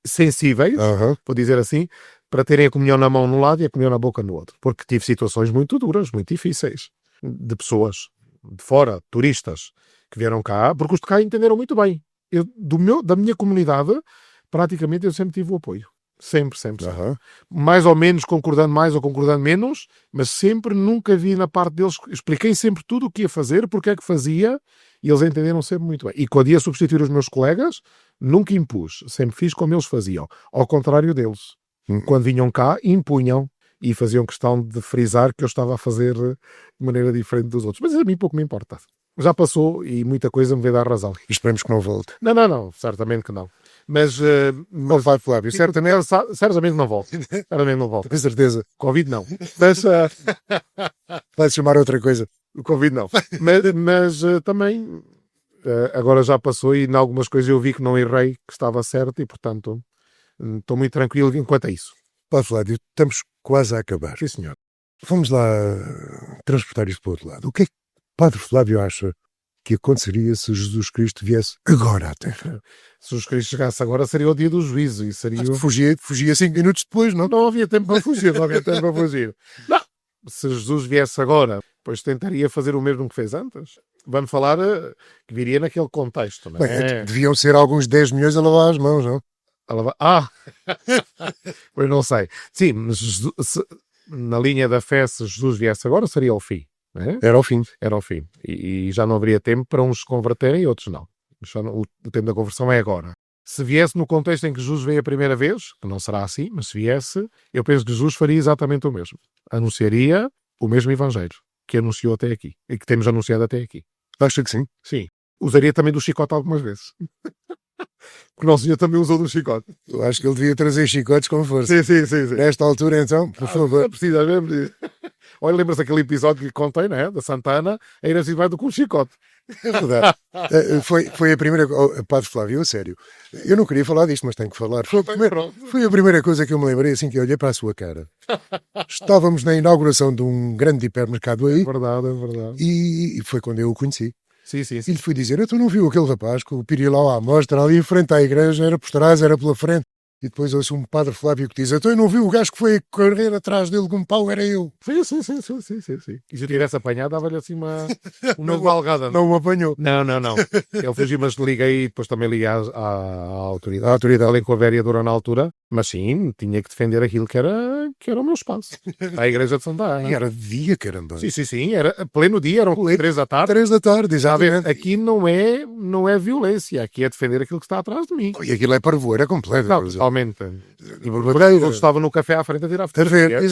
C: sensíveis, vou dizer assim, para terem a comunhão na mão num lado e a comunhão na boca no outro. Porque tive situações muito duras, muito difíceis, de pessoas de fora, turistas, que vieram cá, porque os de cá entenderam muito bem. Da minha comunidade, praticamente eu sempre tive o apoio. Sempre. Mais ou menos concordando mais ou concordando menos, mas sempre, nunca vi na parte deles, expliquei sempre tudo o que ia fazer, porque é que fazia, e eles entenderam sempre muito bem. E quando ia substituir os meus colegas, nunca impus, sempre fiz como eles faziam, ao contrário deles. Quando vinham cá, impunham e faziam questão de frisar que eu estava a fazer de maneira diferente dos outros. Mas a mim pouco me importa. Já passou e muita coisa me veio dar razão.
A: Esperemos que não volte.
C: Não, certamente que não. Mas
A: não vai, Flávio.
C: Certamente não volto. Certamente não volto.
A: Com certeza.
C: Covid não. Mas
A: vai-se chamar outra coisa.
C: O Covid não. Mas também agora já passou e em algumas coisas eu vi que não errei, que estava certo e, portanto, estou muito tranquilo enquanto a isso.
A: Pá, Flávio, estamos quase a acabar.
C: Sim, senhor.
A: Vamos lá transportar isto para o outro lado. O que é que Padre Flávio acha que aconteceria se Jesus Cristo viesse agora à Terra?
C: Se Jesus Cristo chegasse agora seria o dia do juízo e seria...
A: Fugia 5 minutos depois, não?
C: Não havia tempo para fugir, Não. Se Jesus viesse agora, pois tentaria fazer o mesmo que fez antes. Vamos falar que viria naquele contexto, não é?
A: Bem, deviam ser alguns 10 milhões a lavar as mãos, não?
C: Pois não sei. Sim, mas na linha da fé, se Jesus viesse agora, seria o fim. É?
A: Era o fim.
C: E já não haveria tempo para uns se converterem e outros não. O tempo da conversão é agora. Se viesse no contexto em que Jesus veio a primeira vez, que não será assim, mas se viesse, eu penso que Jesus faria exatamente o mesmo. Anunciaria o mesmo evangelho que anunciou até aqui. E que temos anunciado até aqui.
A: Acha que sim?
C: Sim. Usaria também do chicote algumas vezes. Porque o nosso Senhor também usou do chicote.
A: Eu acho que ele devia trazer chicotes com força.
C: Sim.
A: Nesta altura, então, por favor.
C: Não precisa mesmo de... Olha, lembra-se daquele episódio que lhe contei, não é? Da Santana, a ir assim vai do com um chicote.
A: É verdade. Foi a primeira... Padre Flávio, a sério. Eu não queria falar disto, mas tenho que falar. Foi a primeira coisa que eu me lembrei assim que eu olhei para a sua cara. Estávamos na inauguração de um grande hipermercado aí.
C: É verdade.
A: E foi quando eu o conheci.
C: Sim, sim,
A: E
C: sim.
A: lhe fui dizer, tu não viu aquele rapaz com o pirilau à mostra ali em frente à igreja, era por trás, era pela frente. E depois ouço um padre Flávio que diz, eu não vi o gajo que foi correr atrás dele com um pau, era eu.
C: Sim. E se eu tivesse apanhado, dava-lhe assim uma galgada.
A: Não o apanhou.
C: Não. Ele fugiu, mas liguei e depois também liguei à autoridade. A autoridade ali com a vereadora na altura. Mas sim, tinha que defender aquilo que era o meu espaço. A igreja de Santa Ana.
A: E era de dia, caramba.
C: Sim. Era pleno dia, eram 3 da tarde.
A: 3 da tarde,
C: Já vê,
A: exatamente.
C: aqui não é violência. Aqui é defender aquilo que está atrás de mim.
A: E aquilo é parvoeira completa.
C: Não, totalmente.
A: E verdadeira.
C: Eu estava no café à frente a tirar
A: A ver,
C: fotografia.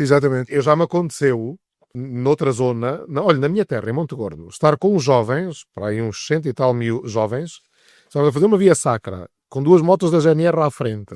A: exatamente.
C: Eu já me aconteceu, noutra zona, olha, na minha terra, em Monte Gordo, estar com os jovens, para aí uns 100 e tal mil jovens, estava a fazer uma via sacra, com 2 motos da GNR à frente.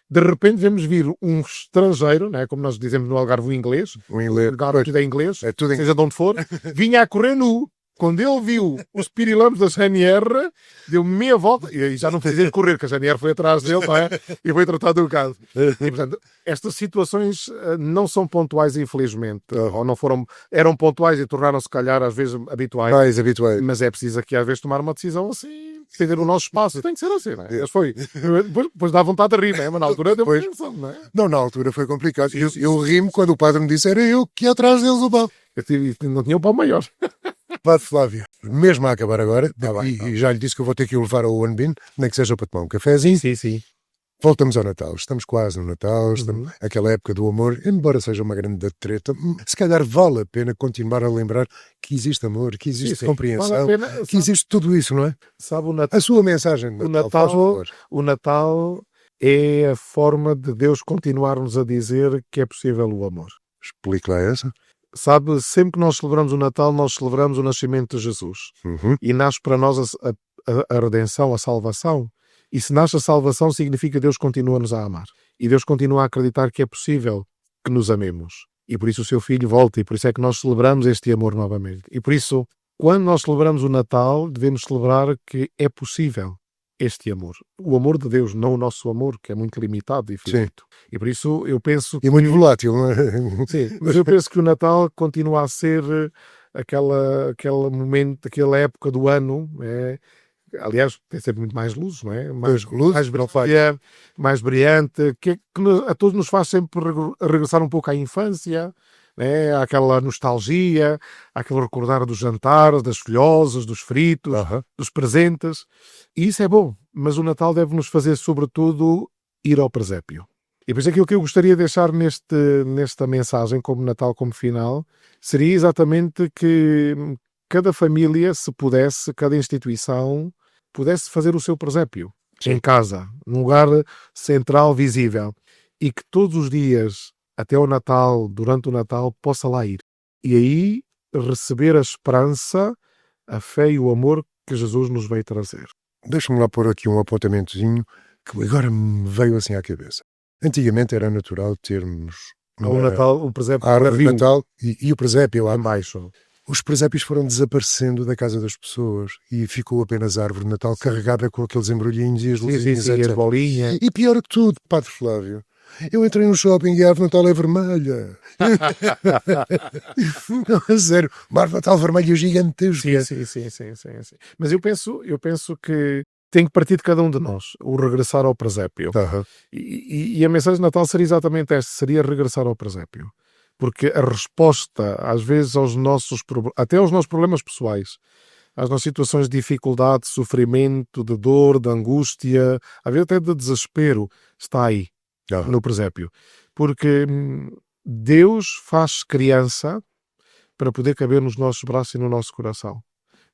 C: De repente vemos vir um estrangeiro, né, como nós dizemos no Algarve, o inglês,
A: O inglês.
C: Algarve tudo é inglês,
A: É tudo em...
C: seja de onde for, vinha a correr nu. Quando ele viu os pirilampos da GNR, deu meia volta, e já não precisei correr, que a GNR foi atrás dele, não é? E foi tratado do caso. E, portanto, estas situações não são pontuais, infelizmente. Ou não foram, eram pontuais e tornaram-se, calhar, às vezes habituais.
A: Mais habituais.
C: Mas é preciso aqui, às vezes, tomar uma decisão assim, defender o nosso espaço. Tem que ser assim, não é? Mas foi. Depois dá vontade de rir, não é? Mas na altura deu pensão, não é?
A: Não, na altura foi complicado. Eu ri-me quando o padre me disse, era eu que ia atrás deles o pau.
C: Eu não tinha um pau maior.
A: Padre Flávio, mesmo a acabar agora, e já lhe disse que eu vou ter que o levar ao One Bin, nem que seja para tomar um cafezinho.
C: Sim.
A: Voltamos ao Natal, estamos quase no Natal, estamos aquela época do amor, embora seja uma grande treta, se calhar vale a pena continuar a lembrar que existe amor, que existe compreensão,
C: vale a pena,
A: que existe tudo isso, não é?
C: Sabe, o Natal,
A: A sua mensagem de Natal,
C: o Natal é a forma de Deus continuar-nos a dizer que é possível o amor.
A: Explique lá essa.
C: Sabe, sempre que nós celebramos o Natal, nós celebramos o nascimento de Jesus. E nasce para nós a redenção, a salvação. E se nasce a salvação, significa que Deus continua-nos a amar. E Deus continua a acreditar que é possível que nos amemos. E por isso o seu Filho volta. E por isso é que nós celebramos este amor novamente. E por isso, quando nós celebramos o Natal, devemos celebrar que é possível este amor. O amor de Deus, não o nosso amor, que é muito limitado e finito. E por isso eu penso...
A: E muito volátil, não é?
C: Sim, mas eu penso que o Natal continua a ser aquele momento, aquela época do ano, aliás, tem sempre muito mais luzes, não é? Mais brilhante, que a todos nos faz sempre regressar um pouco à infância, né? Àquela nostalgia, àquele recordar dos jantares, das folhosas, dos fritos, dos presentes. E isso é bom, mas o Natal deve nos fazer, sobretudo, ir ao presépio. E por isso aquilo que eu gostaria de deixar nesta mensagem, como Natal, como final, seria exatamente que cada família, se pudesse, cada instituição, pudesse fazer o seu presépio em casa, num lugar central, visível, e que todos os dias, até o Natal, durante o Natal, possa lá ir. E aí receber a esperança, a fé e o amor que Jesus nos veio trazer.
A: Deixa-me lá pôr aqui um apontamentozinho que agora me veio assim à cabeça. Antigamente era natural termos
C: o Natal, o presépio,
A: a árvore de Natal e o presépio lá
C: embaixo.
A: Os presépios foram desaparecendo da casa das pessoas e ficou apenas a árvore de Natal carregada com aqueles embrulhinhos e as luzinhas,
C: e as bolinhas.
A: E pior que tudo, Padre Flávio, eu entrei no shopping e a árvore de Natal é vermelha. Não, a sério, uma árvore de Natal vermelha gigantesca.
C: Sim. Mas eu penso que tem que partir de cada um de nós, o regressar ao presépio. E a mensagem de Natal seria exatamente esta, seria regressar ao presépio. Porque a resposta, às vezes, até aos nossos problemas pessoais, às nossas situações de dificuldade, de sofrimento, de dor, de angústia, às vezes até de desespero, está aí, no presépio. Porque Deus faz criança para poder caber nos nossos braços e no nosso coração.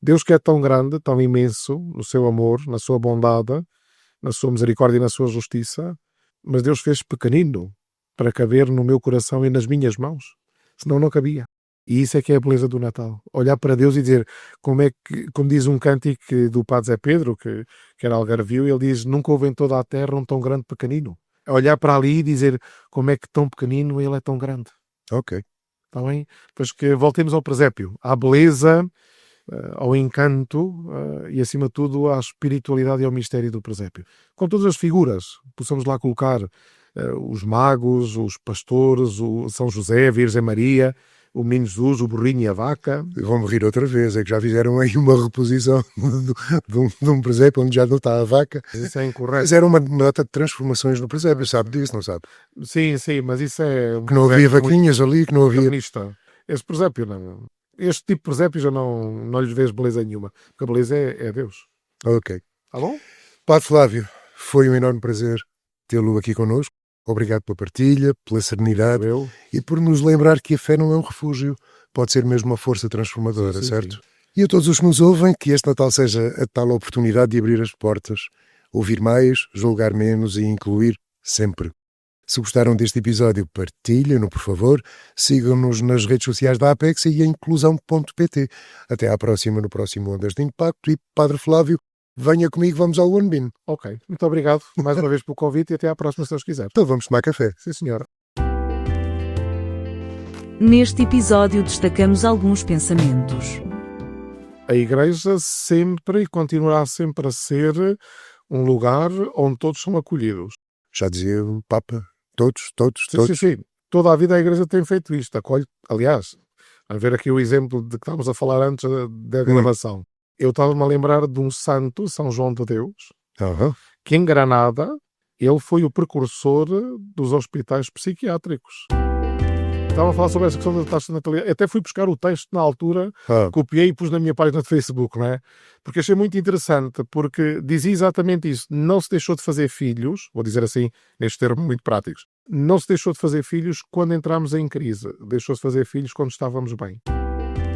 C: Deus que é tão grande, tão imenso, no seu amor, na sua bondade, na sua misericórdia e na sua justiça, mas Deus fez pequenino para caber no meu coração e nas minhas mãos. Senão não cabia. E isso é que é a beleza do Natal. Olhar para Deus e dizer, como diz um cântico do Padre Zé Pedro, que era algarvio, ele diz, nunca houve em toda a terra um tão grande pequenino. Olhar para ali e dizer, como é que tão pequenino ele é tão grande.
A: Ok.
C: Está bem? Pois que voltemos ao presépio, à beleza, ao encanto e, acima de tudo, à espiritualidade e ao mistério do presépio. Com todas as figuras, possamos lá colocar os magos, os pastores, o São José, a Virgem Maria, o Menino Jesus, o burrinho e a vaca.
A: Vão morrer outra vez, é que já fizeram aí uma reposição de um presépio onde já não está a vaca.
C: Isso é incorreto.
A: Mas era uma data de transformações no presépio, sabe disso, não sabe?
C: Sim, mas isso é...
A: Que não havia vaquinhas ali, que não havia...
C: Esse presépio não... Este tipo de presépio já não lhes vejo beleza nenhuma, porque a beleza é Deus.
A: Ok.
C: Tá bom?
A: Padre Flávio, foi um enorme prazer tê-lo aqui connosco. Obrigado pela partilha, pela serenidade e por nos lembrar que a fé não é um refúgio, pode ser mesmo uma força transformadora, certo? Sim. E a todos os que nos ouvem, que este Natal seja a tal oportunidade de abrir as portas, ouvir mais, julgar menos e incluir sempre. Se gostaram deste episódio, partilhem-no, por favor. Sigam-nos nas redes sociais da Apex e em inclusão.pt. Até à próxima, no próximo Ondas de Impacto. E, Padre Flávio, venha comigo, vamos ao One Bin.
C: Ok, muito obrigado mais uma vez pelo convite e até à próxima, se Deus quiser.
A: Então vamos tomar café.
C: Sim, senhora.
D: Neste episódio destacamos alguns pensamentos.
C: A Igreja sempre e continuará sempre a ser um lugar onde todos são acolhidos.
A: Já dizia o Papa, todos.
C: Sim. Toda a vida a Igreja tem feito isto. Acolhe, aliás, a ver aqui o exemplo de que estávamos a falar antes da gravação. Eu estava-me a lembrar de um santo, São João de Deus, que em Granada, ele foi o precursor dos hospitais psiquiátricos. Estava a falar sobre essa questão da taxa de natalidade. Até fui buscar o texto na altura, copiei e pus na minha página de Facebook, não é? Porque achei muito interessante, porque dizia exatamente isso. Não se deixou de fazer filhos, vou dizer assim, nestes termos muito práticos, não se deixou de fazer filhos quando entramos em crise. Deixou-se de fazer filhos quando estávamos bem.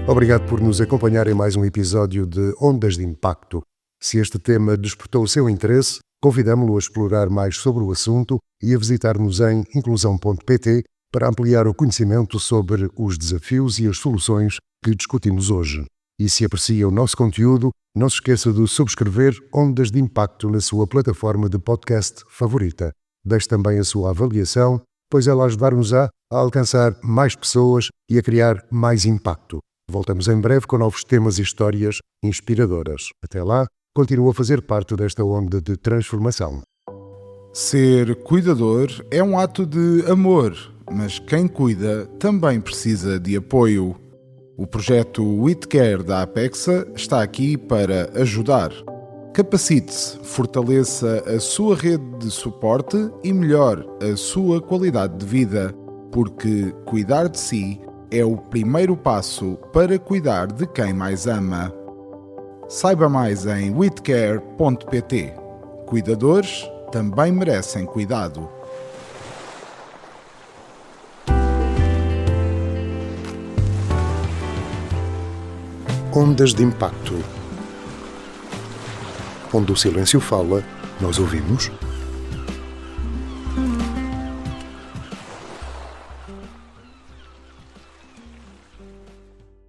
A: Obrigado por nos acompanhar em mais um episódio de Ondas de Impacto. Se este tema despertou o seu interesse, convidamo-lo a explorar mais sobre o assunto e a visitar-nos em inclusão.pt para ampliar o conhecimento sobre os desafios e as soluções que discutimos hoje. E se aprecia o nosso conteúdo, não se esqueça de subscrever Ondas de Impacto na sua plataforma de podcast favorita. Deixe também a sua avaliação, pois ela ajudar-nos-á a alcançar mais pessoas e a criar mais impacto. Voltamos em breve com novos temas e histórias inspiradoras. Até lá, continua a fazer parte desta onda de transformação.
E: Ser cuidador é um ato de amor, mas quem cuida também precisa de apoio. O projeto WeCare da Apexa está aqui para ajudar. Capacite-se, fortaleça a sua rede de suporte e melhore a sua qualidade de vida, porque cuidar de si é o primeiro passo para cuidar de quem mais ama. Saiba mais em wecare.pt. Cuidadores também merecem cuidado.
A: Ondas de Impacto. Onde o silêncio fala, nós ouvimos.